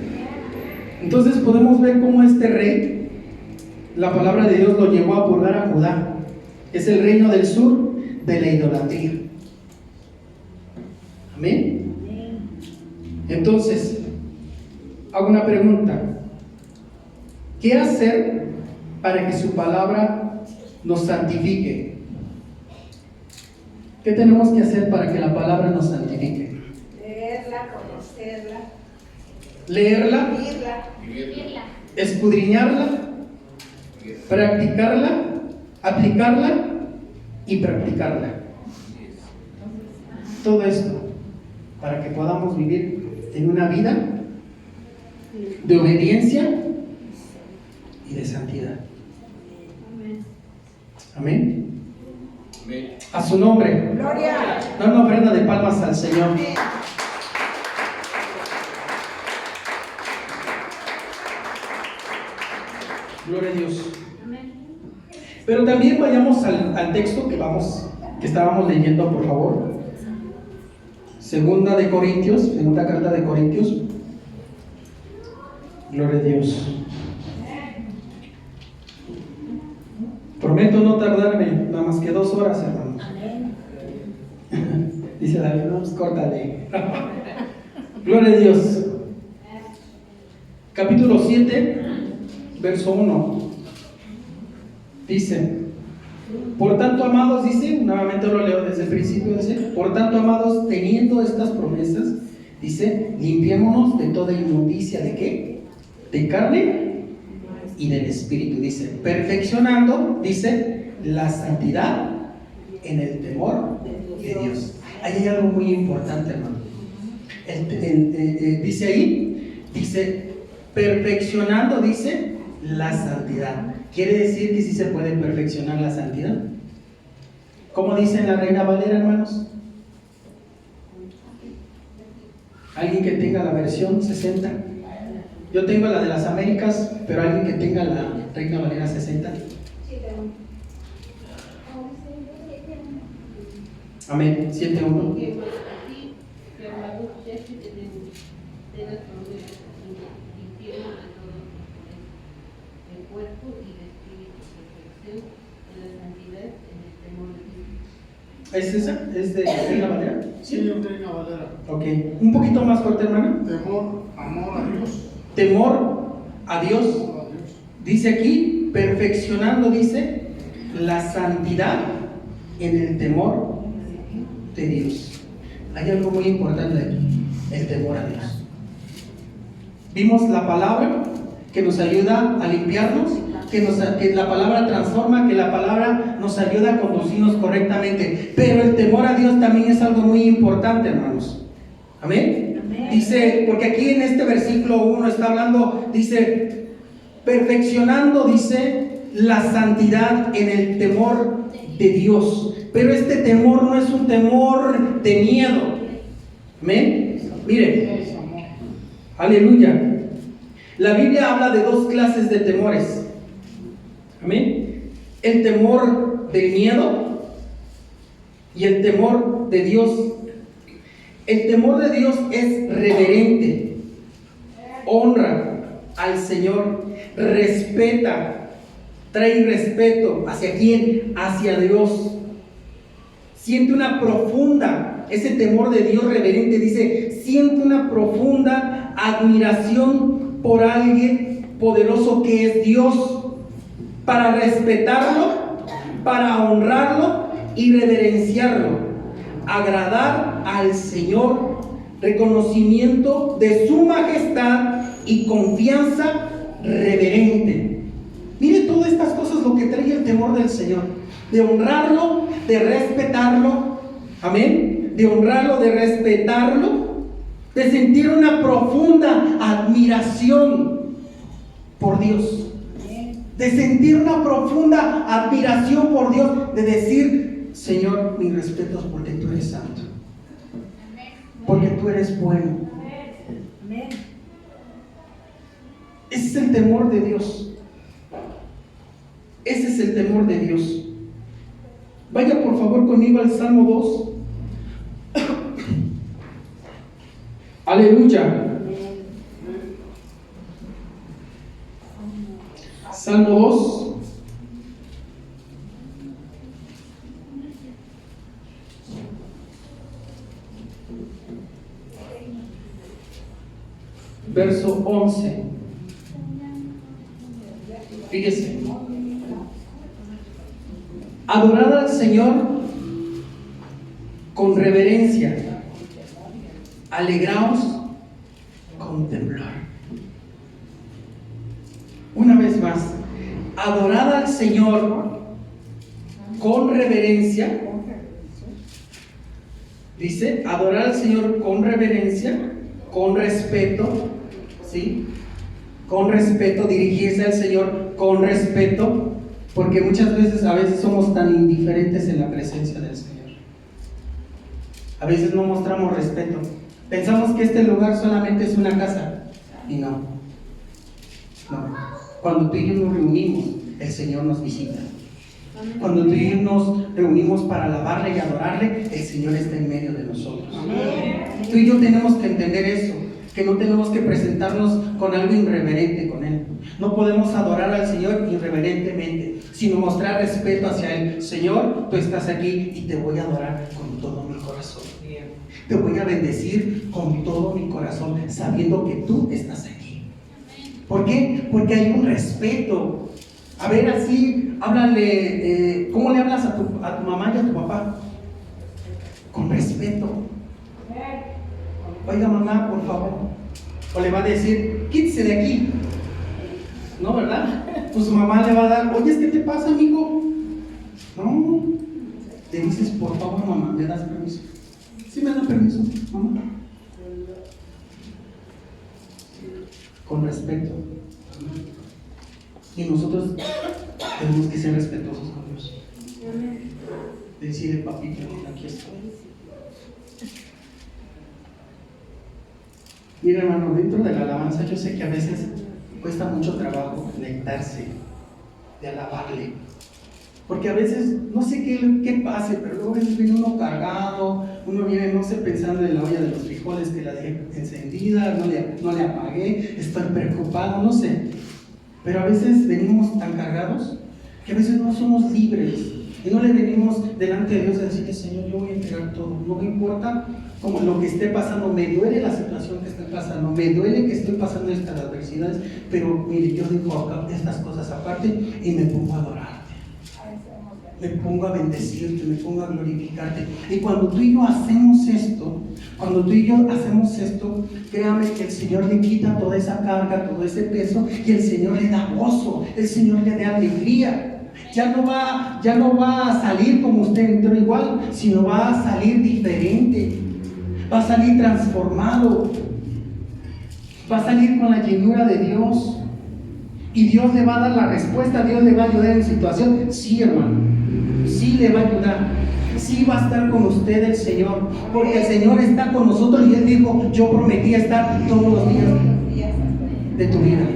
Entonces podemos ver cómo este rey, la palabra de Dios lo llevó a purgar a Judá. Es el reino del sur de la idolatría. Amén. Entonces, hago una pregunta. ¿Qué hacer para que su palabra nos santifique? ¿Qué tenemos que hacer para que la palabra nos santifique? Leerla, conocerla, Leerla, vivirla. escudriñarla, practicarla, aplicarla y practicarla. Todo esto para que podamos vivir en una vida de obediencia y de santidad. Amén. Amén. A su nombre. Gloria. Da una ofrenda de palmas al Señor. Gloria a Dios. Pero también vayamos al texto que estábamos leyendo, por favor. Segunda carta de Corintios. Gloria a Dios. Prometo no tardarme nada más que 2 horas, hermanos. Dice David, no, pues córtale. Gloria a Dios. Capítulo 7, verso 1. Dice: por tanto, amados, dice, nuevamente lo leo desde el principio, dice: por tanto, amados, teniendo estas promesas, dice, limpiémonos de toda inmundicia. ¿De qué? De carne y del espíritu, dice, perfeccionando, dice, la santidad en el temor de Dios. Ahí hay algo muy importante, hermano. Dice ahí, dice, perfeccionando, dice, la santidad. ¿Quiere decir que sí se puede perfeccionar la santidad? ¿Cómo dice en la Reina Valera, hermanos? Alguien que tenga la versión 60. Yo tengo la de las Américas, pero alguien que tenga la Reina Valera 60. Amén. 7:1. ¿Es esa? ¿Es de Reina Valera? Sí, Reina Valera. Ok. Un poquito más fuerte, hermano. Temor, amor a Dios. Temor a Dios. Amor a Dios. Dice aquí, perfeccionando, dice, la santidad en el temor de Dios. Hay algo muy importante aquí, el temor a Dios. Vimos la palabra que nos ayuda a limpiarnos, que la palabra transforma, que la palabra nos ayuda a conducirnos correctamente. Pero el temor a Dios también es algo muy importante, hermanos. Amén. Dice, porque aquí en este versículo 1 está hablando, dice, perfeccionando, dice, la santidad en el temor de Dios. Pero este temor no es un temor de miedo. Amén. Mire, aleluya. La Biblia habla de 2 clases de temores. Amén. El temor del miedo y el temor de Dios. El temor de Dios es reverente, honra al Señor, respeta, trae respeto. ¿Hacia quién? Hacia Dios. Siente una profunda, ese temor de Dios reverente, dice, siente una profunda admiración por alguien poderoso que es Dios, para respetarlo, para honrarlo y reverenciarlo, agradar al Señor, reconocimiento de su majestad y confianza reverente. Mire todas estas cosas, lo que trae el temor del Señor, de honrarlo, de respetarlo, amén, de honrarlo, de respetarlo, de sentir una profunda admiración por Dios, de sentir una profunda admiración por Dios, de decir, Señor, mis respetos porque tú eres santo, porque tú eres bueno. Ese es el temor de Dios. Ese es el temor de Dios. Vaya por favor conmigo al Salmo 2. Aleluya. Salmo 2. Verso 11. Fíjese. Adorad al Señor con reverencia. Alegraos con temblor. Una vez más, adorad al Señor con reverencia. Dice, adorar al Señor con reverencia, con respeto, ¿sí? Con respeto, dirigirse al Señor con respeto, porque muchas veces, a veces somos tan indiferentes en la presencia del Señor. A veces no mostramos respeto. Pensamos que este lugar solamente es una casa, y no. Cuando tú y yo nos reunimos, el Señor nos visita. Cuando tú y yo nos reunimos para alabarle y adorarle, el Señor está en medio de nosotros. Tú y yo tenemos que entender eso, que no tenemos que presentarnos con algo irreverente con Él. No podemos adorar al Señor irreverentemente, sino mostrar respeto hacia Él. Señor, tú estás aquí y te voy a adorar con todo mi corazón. Te voy a bendecir con todo mi corazón, sabiendo que tú estás aquí. ¿Por qué? Porque hay un respeto. A ver, así, háblale, ¿cómo le hablas a tu mamá y a tu papá? Con respeto. Oiga, mamá, por favor. O le va a decir, quítese de aquí. ¿No, verdad? Pues su mamá le va a dar, oye, ¿qué te pasa, amigo? No. Le dices, por favor, mamá, ¿me das permiso? ¿Sí me da permiso, mamá? Con respeto. Y nosotros tenemos que ser respetuosos con Dios. Decirle, papito, aquí estoy. Mira, hermano, dentro de la alabanza yo sé que a veces cuesta mucho trabajo conectarse, de alabarle. Porque a veces, no sé qué pase, pero luego a veces viene uno cargado, uno viene, no sé, pensando en la olla de los frijoles que la dejé encendida, no le apagué, estoy preocupado, no sé. Pero a veces venimos tan cargados que a veces no somos libres y no le venimos delante de Dios a decirle, Señor, yo voy a entregar todo, no me importa como lo que esté pasando, me duele la situación que esté pasando, me duele que estoy pasando estas adversidades, pero mire, yo dejo estas cosas aparte y me pongo a adorarte, me pongo a bendecirte, me pongo a glorificarte. Y cuando tú y yo hacemos esto, créame que el Señor le quita toda esa carga, todo ese peso, y el Señor le da gozo, el Señor le da alegría. Ya no va a salir como usted entró igual, sino va a salir diferente, va a salir transformado, va a salir con la llenura de Dios, y Dios le va a dar la respuesta. Dios le va a ayudar en situación. Sí, hermano, sí le va a ayudar, sí va a estar con usted el Señor, porque el Señor está con nosotros y Él dijo, yo prometí estar todos los días de tu vida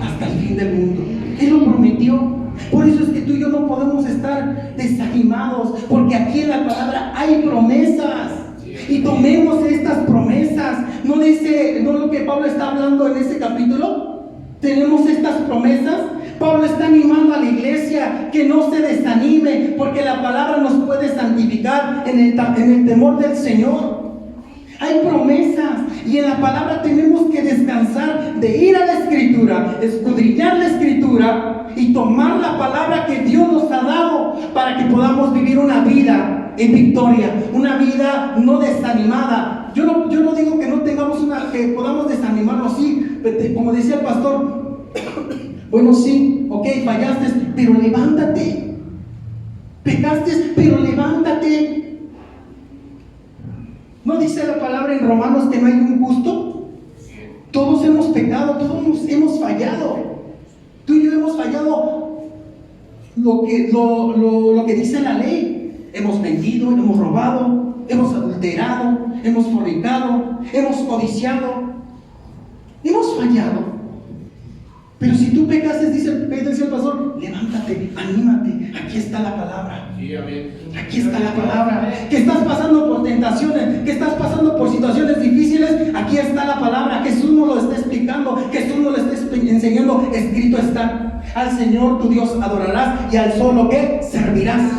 hasta el fin del mundo. Él lo prometió. Por eso es que tú y yo no podemos estar desanimados, porque aquí en la palabra hay promesas, y tomemos estas promesas. ¿No dice, no lo que Pablo está hablando en ese capítulo? Tenemos estas promesas. Pablo está animando a la iglesia que no se desanime, porque la palabra nos puede santificar en el temor del Señor. Hay promesas, y en la palabra tenemos que descansar de ir a la Escritura, escudriñar la Escritura y tomar la palabra que Dios nos ha dado para que podamos vivir una vida en victoria, una vida no desanimada. Yo no digo que no tengamos que podamos desanimarnos, sí, como decía el pastor. Bueno, sí, ok, fallaste, pero levántate. Pecaste, pero levántate. ¿No dice la palabra en Romanos que no hay un justo? Todos hemos pecado, todos hemos fallado. Tú y yo hemos fallado lo que dice la ley. Hemos mentido, hemos robado, hemos adulterado, hemos fornicado, hemos codiciado. Hemos fallado. Pero si tú pecaste, dice el pastor, levántate, anímate, aquí está la palabra. Sí, amén. Aquí está la palabra. Que estás pasando por tentaciones, que estás pasando por situaciones difíciles, aquí está la palabra. Jesús nos lo está explicando, Jesús nos lo está enseñando. Escrito está: al Señor tu Dios adorarás y al solo que servirás.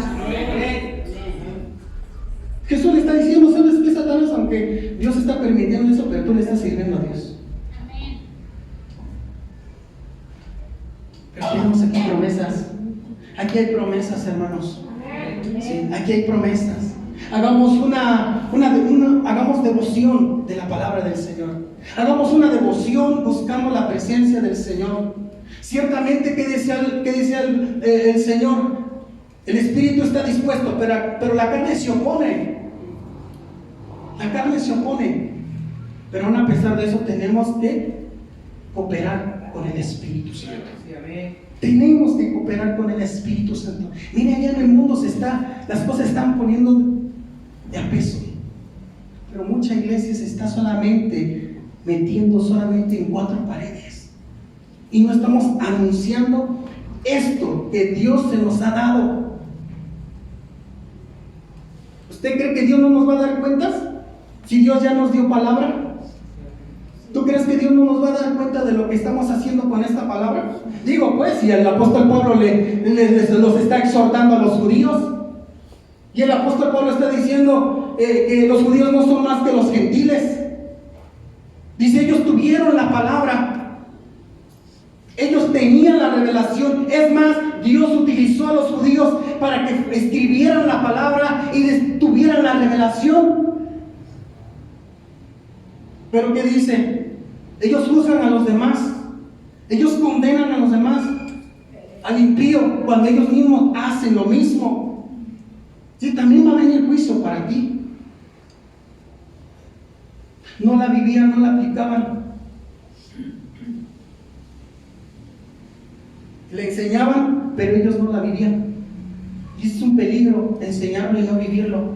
Jesús le está diciendo, que Dios está permitiendo eso, pero tú le estás sirviendo a Dios. Pero tenemos aquí promesas. Aquí hay promesas, hermanos. Sí, aquí hay promesas. Hagamos hagamos devoción de la palabra del Señor. Hagamos una devoción buscando la presencia del Señor. Ciertamente, ¿qué decía el Señor? El espíritu está dispuesto, pero la carne se opone. La carne se opone. Pero aún a pesar de eso tenemos que cooperar con el Espíritu Santo. Tenemos que cooperar con el Espíritu Santo. Mire, allá en el mundo las cosas se están poniendo de a peso. Pero mucha iglesia se está metiendo solamente en 4 paredes. Y no estamos anunciando esto que Dios se nos ha dado. ¿Usted cree que Dios no nos va a dar cuentas? Si Dios ya nos dio palabra. ¿Tú crees que Dios no nos va a dar cuenta de lo que estamos haciendo con esta palabra? Digo, pues, si el apóstol Pablo los está exhortando a los judíos, y el apóstol Pablo está diciendo que los judíos no son más que los gentiles. Dice, ellos tuvieron la palabra, ellos tenían la revelación. Es más, Dios utilizó a los judíos para que escribieran la palabra y tuvieran la revelación. Pero ¿qué dice? Ellos juzgan a los demás, ellos condenan a los demás, al impío, cuando ellos mismos hacen lo mismo. Sí, también va a venir juicio para ti. No la vivían, no la aplicaban. Le enseñaban, pero ellos no la vivían. Y es un peligro enseñarlo y no vivirlo.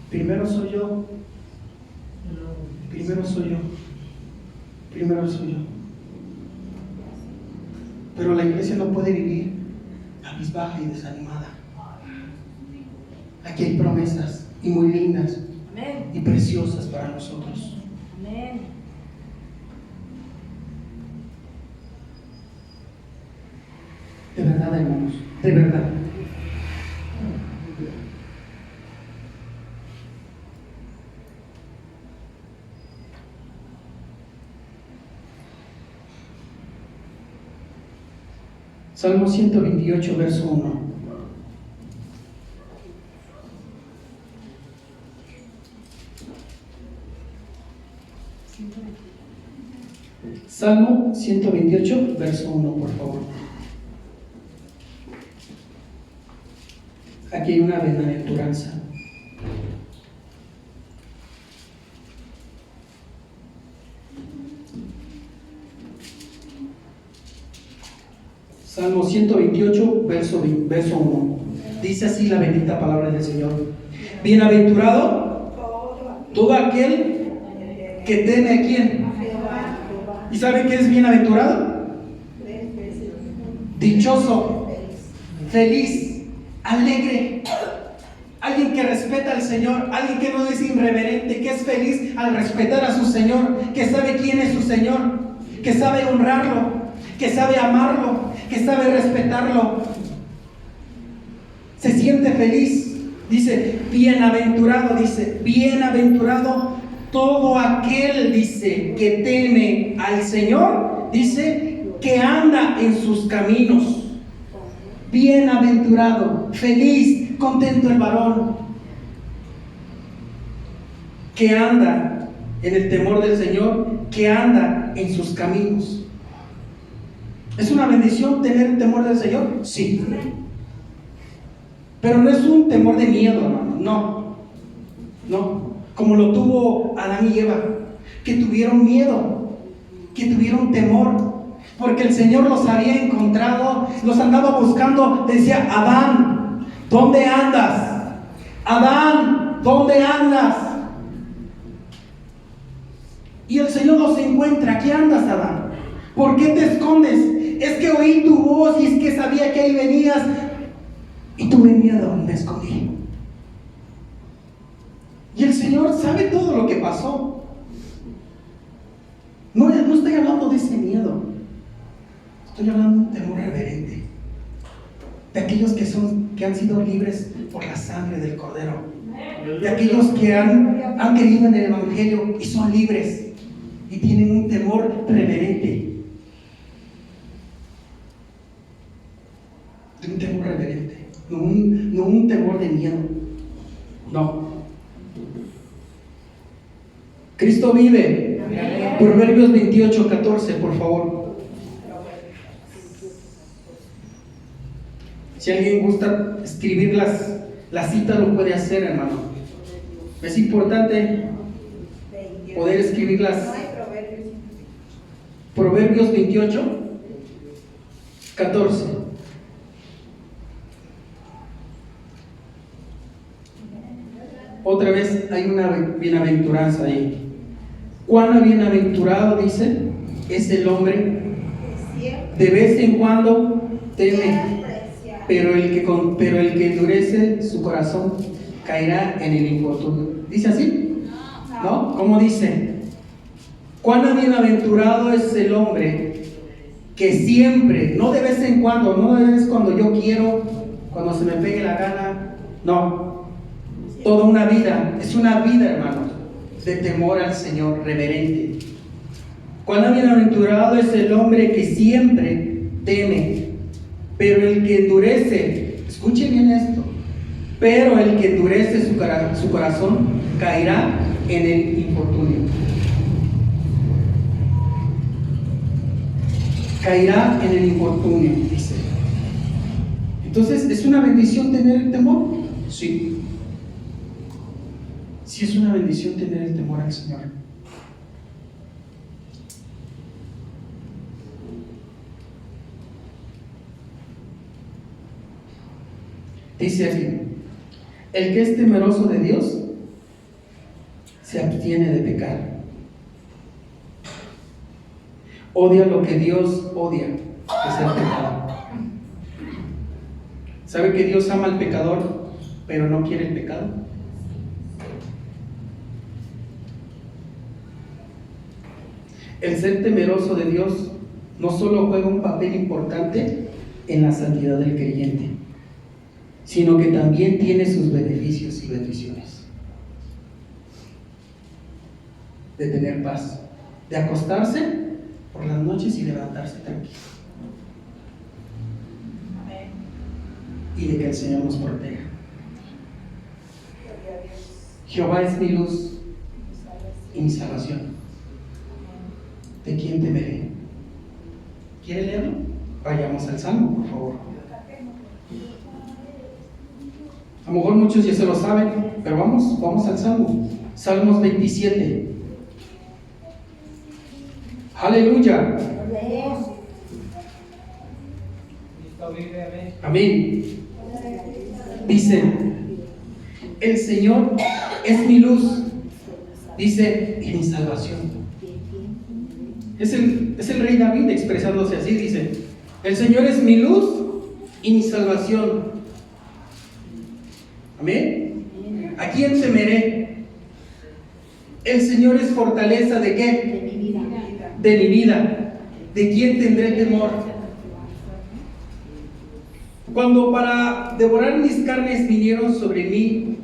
Primero soy yo. Primero soy yo. Primero soy yo. Pero la iglesia no puede vivir cabizbaja y desanimada. Aquí hay promesas y muy lindas. Amén. Y preciosas para nosotros. Amén. De verdad, hermanos, de verdad. Salmo 128, verso 1. Salmo 128, verso 1, por favor. Aquí hay una bienaventuranza. Salmo 128, verso 1. Dice así la bendita palabra del Señor. Bienaventurado todo aquel que teme a quién. ¿Y sabe qué es bienaventurado? Dichoso, feliz, alegre. Alguien que respeta al Señor, alguien que no es irreverente, que es feliz al respetar a su Señor, que sabe quién es su Señor, que sabe honrarlo, que sabe amarlo, que sabe respetarlo. Se siente feliz. Dice, bienaventurado, todo aquel, dice, que teme al Señor, dice, que anda en sus caminos. Bienaventurado, feliz, contento el varón, que anda en el temor del Señor, que anda en sus caminos. ¿Es una bendición tener el temor del Señor? Sí. Pero no es un temor de miedo, hermano. No. Como lo tuvo Adán y Eva, que tuvieron miedo, que tuvieron temor, porque el Señor los había encontrado, los andaba buscando. Decía, Adán, ¿dónde andas? Adán, ¿dónde andas? Y el Señor los encuentra. ¿Qué andas, Adán? ¿Por qué te escondes? Es que oí tu voz y es que sabía que ahí venías y tuve miedo y me escondí. Y el Señor sabe todo lo que pasó. No estoy hablando de ese miedo. Estoy hablando de un temor reverente. De aquellos que que han sido libres por la sangre del Cordero, de aquellos que han creído en el Evangelio y son libres y tienen un temor reverente. Un temor reverente, no un temor de miedo. No. Cristo vive. Proverbios 28:14, por favor. Si alguien gusta escribir la cita, lo puede hacer, hermano. Es importante poder escribir No hay proverbios. Proverbios 28:14. Otra vez hay una bienaventuranza ahí. Cuán bienaventurado, dice, es el hombre de vez en cuando teme, pero el que endurece su corazón caerá en el infortunio. ¿Dice así? ¿No? ¿Cómo dice? Cuán bienaventurado es el hombre que siempre, no de vez en cuando, no de vez cuando yo quiero, cuando se me pegue la gana, no. Toda una vida, es una vida, hermanos, de temor al Señor, reverente. Cuán bienaventurado es el hombre que siempre teme, pero el que endurece, escuche bien esto, pero el que endurece su corazón caerá en el infortunio. Caerá en el infortunio, dice. Entonces, ¿es una bendición tener el temor? Sí. Sí, es una bendición tener el temor al Señor. Dice aquí, el que es temeroso de Dios se abstiene de pecar. Odia lo que Dios odia, que es el pecado. ¿Sabe que Dios ama al pecador, pero no quiere el pecado? El ser temeroso de Dios no solo juega un papel importante en la santidad del creyente, sino que también tiene sus beneficios y bendiciones. De tener paz, de acostarse por las noches y levantarse tranquilo. Y de que el Señor nos proteja. Jehová es mi luz y mi salvación. ¿De quién temeré? ¿Quiere leerlo? Vayamos al Salmo, por favor. A lo mejor muchos ya se lo saben, pero vamos al Salmo. Salmos 27. Aleluya. Amén. Dice, el Señor es mi luz, dice, y mi salvación. Es el rey David expresándose así, dice, el Señor es mi luz y mi salvación. Amén. ¿A quién temeré? El Señor es fortaleza ¿de qué? De mi vida. ¿De quién tendré temor? Cuando para devorar mis carnes vinieron sobre mí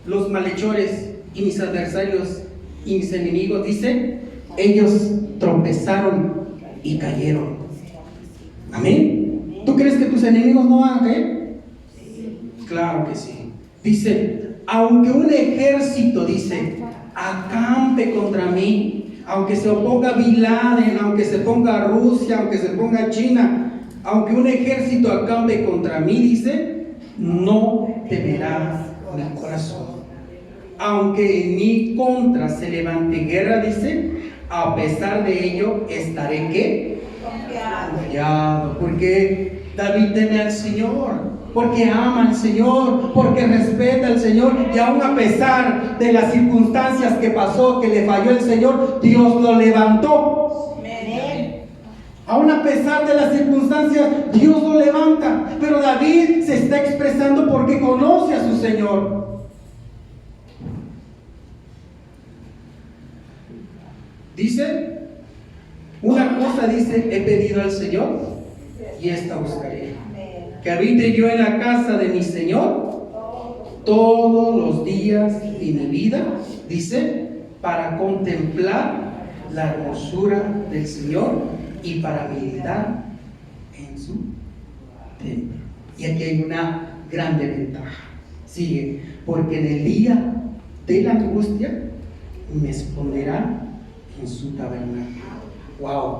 los malhechores y mis adversarios y mis enemigos, dice, ellos tropezaron y cayeron. Amén. ¿Tú crees que tus enemigos no van a caer? Claro que sí. Dice, aunque un ejército, dice, acampe contra mí, aunque se oponga Bin Laden, aunque se ponga Rusia, aunque se ponga China, aunque un ejército acampe contra mí, dice, no temerá mi corazón. Aunque en mi contra se levante guerra, dice, a pesar de ello, estaré ¿qué? Confiado. Porque David teme al Señor, porque ama al Señor, porque respeta al Señor, y aún a pesar de las circunstancias que pasó, que le falló el Señor, Dios lo levantó. Aún a pesar de las circunstancias, Dios lo levanta. Pero David se está expresando porque conoce a su Señor. Dice, una cosa dice, he pedido al Señor y esta buscaré. que habite yo en la casa de mi Señor todos los días de mi vida, dice, para contemplar la hermosura del Señor y para meditar en su templo. Y aquí hay una grande ventaja. Sigue, porque en el día de la angustia me esconderá en su tabernáculo. Wow.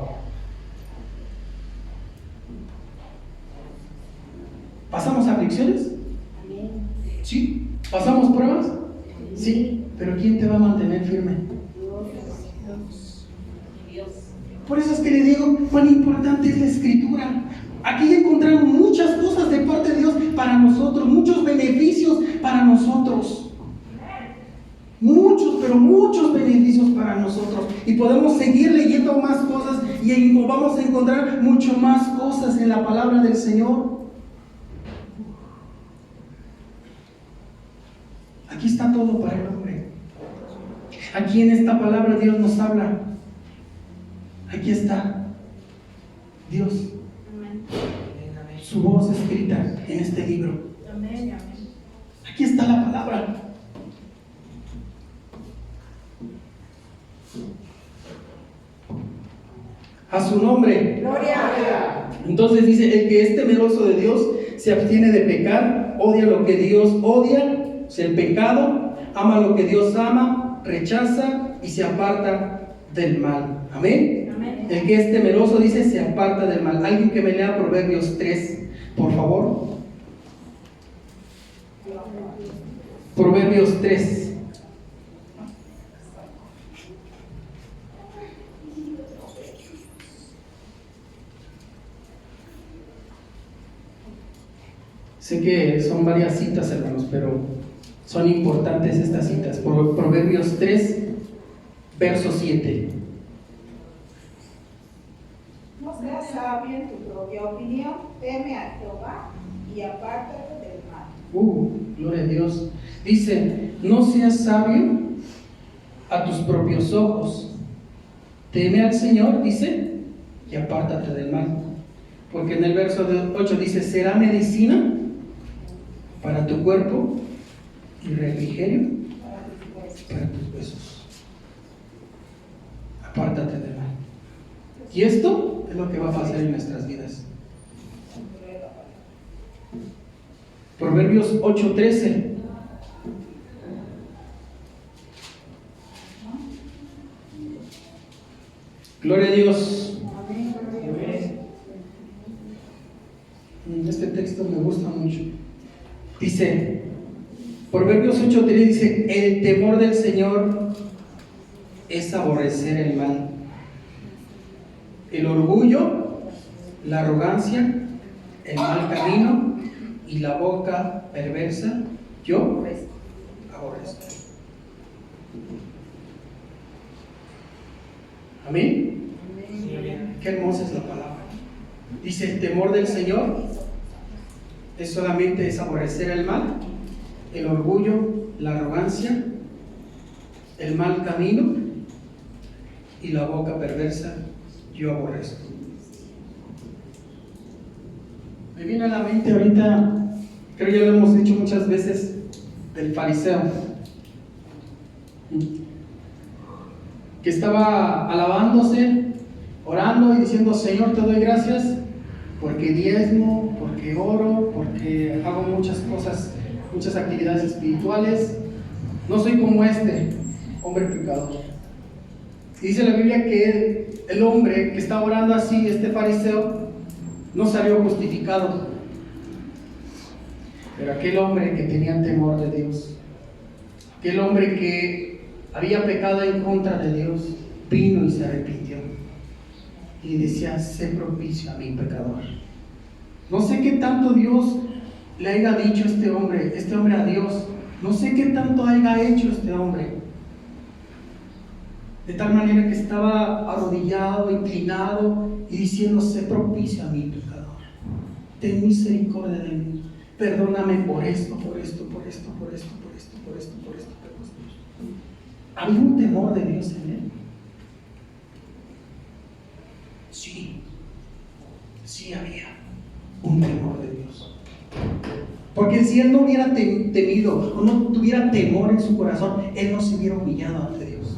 ¿Pasamos aflicciones? ¿Sí? ¿Pasamos pruebas? Sí. Pero ¿quién te va a mantener firme? Por eso es que le digo cuán importante es la Escritura. Aquí encontramos muchas cosas de parte de Dios para nosotros, muchos beneficios para nosotros. Muchos, pero muchos beneficios para nosotros. Y podemos seguir leyendo más cosas y vamos a encontrar mucho más cosas en la palabra del Señor. Aquí está todo para el hombre. Aquí en esta palabra Dios nos habla. Aquí está Dios. Su voz escrita en este libro. Aquí está la palabra. A su nombre. Gloria. Entonces dice, el que es temeroso de Dios se abstiene de pecar, odia lo que Dios odia, es el pecado, ama lo que Dios ama, rechaza y se aparta del mal. Amén. Amén. El que es temeroso, dice, se aparta del mal. Alguien que me lea Proverbios 3, por favor. Proverbios 3. Sé que son varias citas, hermanos, pero son importantes estas citas. Proverbios 3, verso 7. No seas sabio en tu propia opinión, teme a Jehová y apártate del mal. Gloria a Dios. Dice, no seas sabio a tus propios ojos. Teme al Señor, dice, y apártate del mal. Porque en el verso 8 dice, será medicina para tu cuerpo y refrigerio para tus huesos. Apártate del mal. Y esto es lo que va a pasar en nuestras vidas. Proverbios 8:13. Gloria a Dios. Este texto me gusta mucho. Dice, Proverbios 8:3 dice, el temor del Señor es aborrecer el mal. El orgullo, la arrogancia, el mal camino y la boca perversa, yo aborrezco. ¿Amén? Qué hermosa es la palabra. Dice, el temor del Señor es solamente aborrecer el mal, el orgullo, la arrogancia, el mal camino y la boca perversa, yo aborrezco. Me viene a la mente ahorita, creo que ya lo hemos dicho muchas veces, del fariseo, que estaba alabándose, orando y diciendo, Señor, te doy gracias porque diezmo, porque oro, porque hago muchas cosas, muchas actividades espirituales. No soy como este hombre pecador. Y dice la Biblia que el hombre que está orando así, este fariseo, no salió justificado. Pero aquel hombre que tenía temor de Dios, aquel hombre que había pecado en contra de Dios, vino y se arrepintió. Y decía, sé propicio a mi pecador. No sé qué tanto Dios le haya dicho a este hombre a Dios. No sé qué tanto haya hecho este hombre. De tal manera que estaba arrodillado, inclinado y diciendo, sé propicio a mi pecador. Ten misericordia de mí. Perdóname por esto, por esto, por esto, por esto, por esto, por esto, por esto, por esto. ¿Había un temor de Dios en él? Sí había un temor de Dios. si él no hubiera temido o no tuviera temor en su corazón, él no se hubiera humillado ante Dios.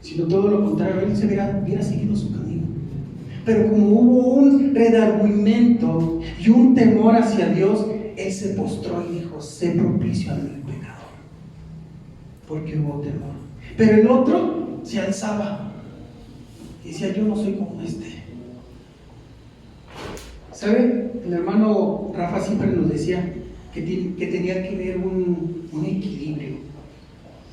Sino todo lo contrario, él hubiera seguido su camino. Pero como hubo un redargüimiento y un temor hacia Dios, él se postró y dijo: sé propicio al pecador, porque hubo temor. Pero el otro se alzaba y decía: yo no soy como este. ¿Sabe? El hermano Rafa siempre nos decía que tenía que haber un equilibrio.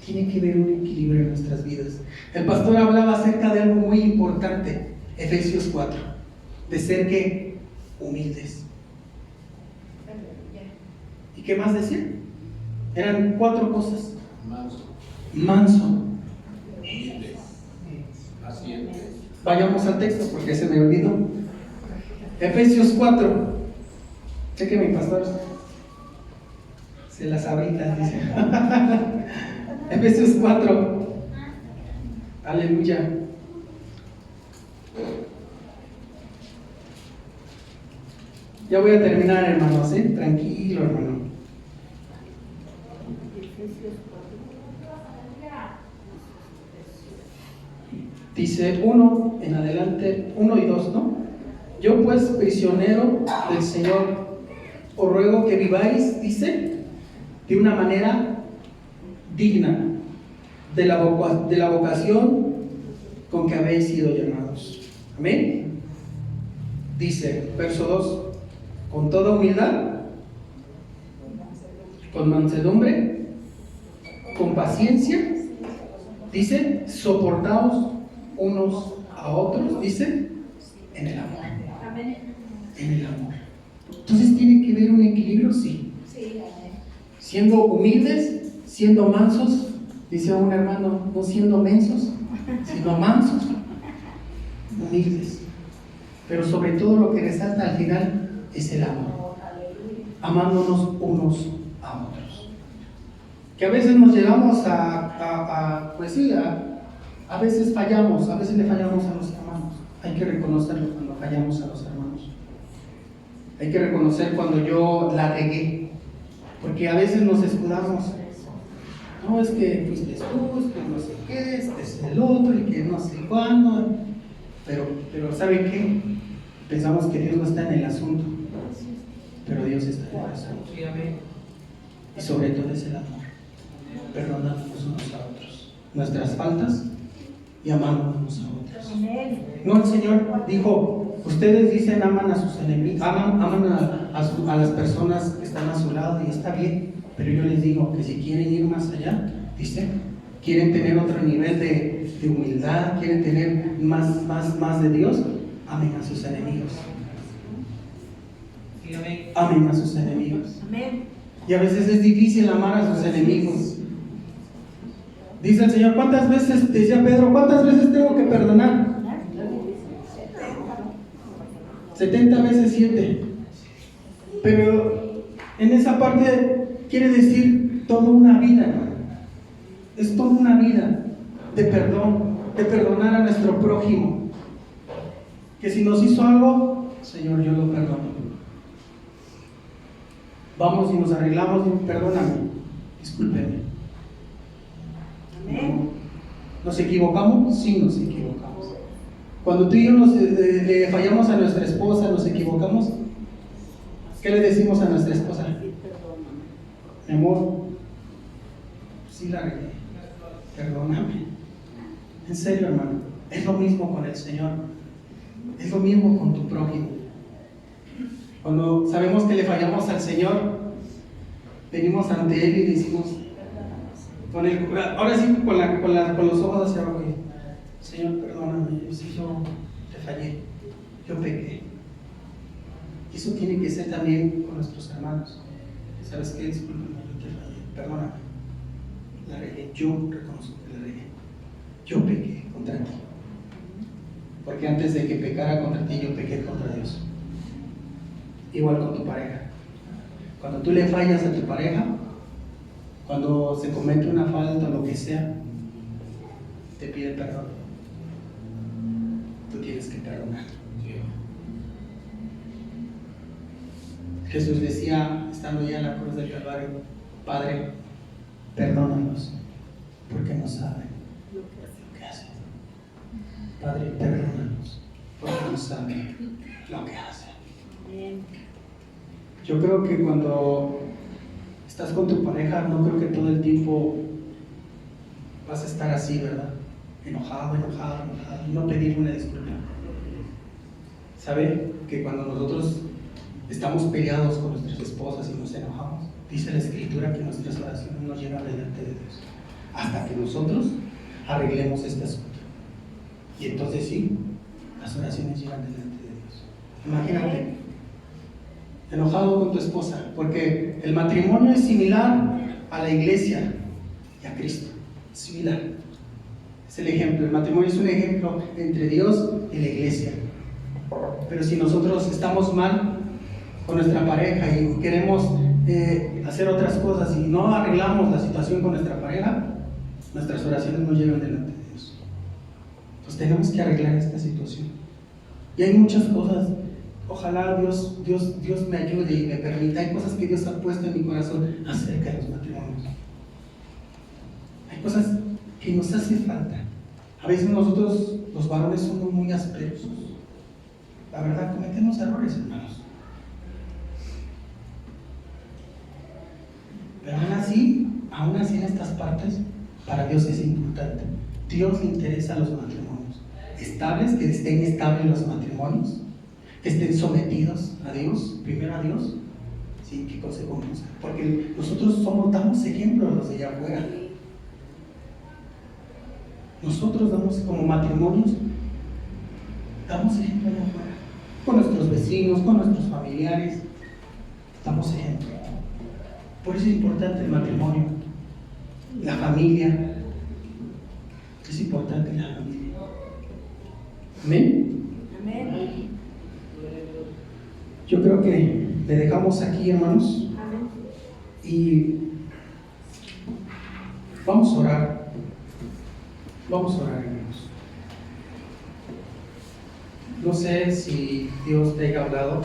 Tiene que haber un equilibrio en nuestras vidas. El pastor hablaba acerca de algo muy importante, Efesios 4, de ser que humildes. ¿Y qué más decía? Eran 4 cosas. Manso. Humilde. Paciente. Vayamos al texto porque se me olvidó. Efesios 4. Sé que mi pastor se las abrita, dice. Efesios 4. Aleluya. Ya voy a terminar, hermanos, tranquilo, hermano. Dice 1 en adelante, 1 y 2, ¿no? Yo pues, prisionero del Señor, os ruego que viváis, dice, de una manera digna de la vocación con que habéis sido llamados. Amén. Dice, verso 2, con toda humildad, con mansedumbre, con paciencia, dice, soportaos unos a otros, dice, en el amor. En el amor. Entonces tiene que haber un equilibrio, sí. Siendo humildes, siendo mansos, dice un hermano, no siendo mensos, sino mansos, humildes. Pero sobre todo lo que resalta al final es el amor, amándonos unos a otros. Que a veces nos llegamos pues sí, a veces fallamos, a veces le fallamos a los hermanos. Hay que reconocerlo cuando fallamos a los hermanos. Hay que reconocer cuando yo la regué, porque a veces nos escudamos. No, es que fuiste tú, es que no sé qué, este es el otro, y que no sé cuándo. Pero ¿sabe qué? Pensamos que Dios no está en el asunto, pero Dios está en el asunto. Y sobre todo es el amor, perdonándonos unos a otros nuestras faltas y amándonos unos a otros. No, el Señor dijo: ustedes dicen aman a sus enemigos, aman a las personas que están a su lado, y está bien, pero yo les digo que si quieren ir más allá, dice, quieren tener otro nivel de humildad, quieren tener más de Dios, amen a sus enemigos. Amen a sus enemigos. Y a veces es difícil amar a sus enemigos. Dice el Señor: ¿cuántas veces, decía Pedro, cuántas veces tengo que perdonar? 70 veces 7. Pero en esa parte quiere decir toda una vida, ¿no? Es toda una vida de perdón, de perdonar a nuestro prójimo. Que si nos hizo algo, Señor, yo lo perdono. Vamos y nos arreglamos y perdóname, discúlpeme. ¿Nos equivocamos? Sí, nos equivocamos. Cuando tú y yo le fallamos a nuestra esposa, nos equivocamos, ¿qué le decimos a nuestra esposa? Mi amor, sí la regué, perdóname. En serio, hermano, es lo mismo con el Señor, es lo mismo con tu prójimo. Cuando sabemos que le fallamos al Señor, venimos ante Él y decimos, ahora sí con los ojos hacia abajo: Señor, perdóname, si yo te fallé, yo pequé. Y eso tiene que ser también con nuestros hermanos. ¿Sabes qué? Discúlpame, yo te fallé, perdóname, la regué, yo reconozco que la regué, yo pequé contra ti. Porque antes de que pecara contra ti, yo pequé contra Dios. Igual con tu pareja. Cuando tú le fallas a tu pareja, cuando se comete una falta o lo que sea, te pide perdón. Tú tienes que perdonar. Jesús decía, estando ya en la cruz del Calvario, Padre, perdónanos, porque no saben lo que hacen. Padre, perdónanos, porque no saben lo que hacen. Yo creo que cuando estás con tu pareja, no creo que todo el tiempo vas a estar así, ¿verdad? Enojado, y no pedir una disculpa. ¿Sabe que cuando nosotros estamos peleados con nuestras esposas y nos enojamos, dice la Escritura que nuestras oraciones no llegan delante de Dios hasta que nosotros arreglemos este asunto? Y entonces sí, las oraciones llegan delante de Dios. Imagínate, enojado con tu esposa, porque el matrimonio es similar a la iglesia y a Cristo. Similar. Es el ejemplo. El matrimonio es un ejemplo entre Dios y la iglesia. Pero si nosotros estamos mal con nuestra pareja y queremos hacer otras cosas y no arreglamos la situación con nuestra pareja, nuestras oraciones no llegan delante de Dios. Entonces tenemos que arreglar esta situación. Y hay muchas cosas. Ojalá Dios me ayude y me permita. Hay cosas que Dios ha puesto en mi corazón acerca de los matrimonios. Hay cosas que nos hace falta. A veces nosotros, los varones, somos muy asperosos. La verdad, cometemos errores, hermanos. Pero aún así en estas partes, para Dios es importante. Dios le interesa a los matrimonios estables, que estén estables los matrimonios, que estén sometidos a Dios, primero a Dios, sí, que consejo buscan. Porque nosotros damos ejemplo a los de allá afuera. Nosotros damos como matrimonios, damos ejemplo allá afuera, con nuestros vecinos, con nuestros familiares, damos ejemplo. Por eso es importante el matrimonio, la familia, es importante la familia. ¿Amén? Amén. Yo creo que le dejamos aquí, hermanos, y vamos a orar. Vamos a orar, hermanos. No sé si Dios te haya hablado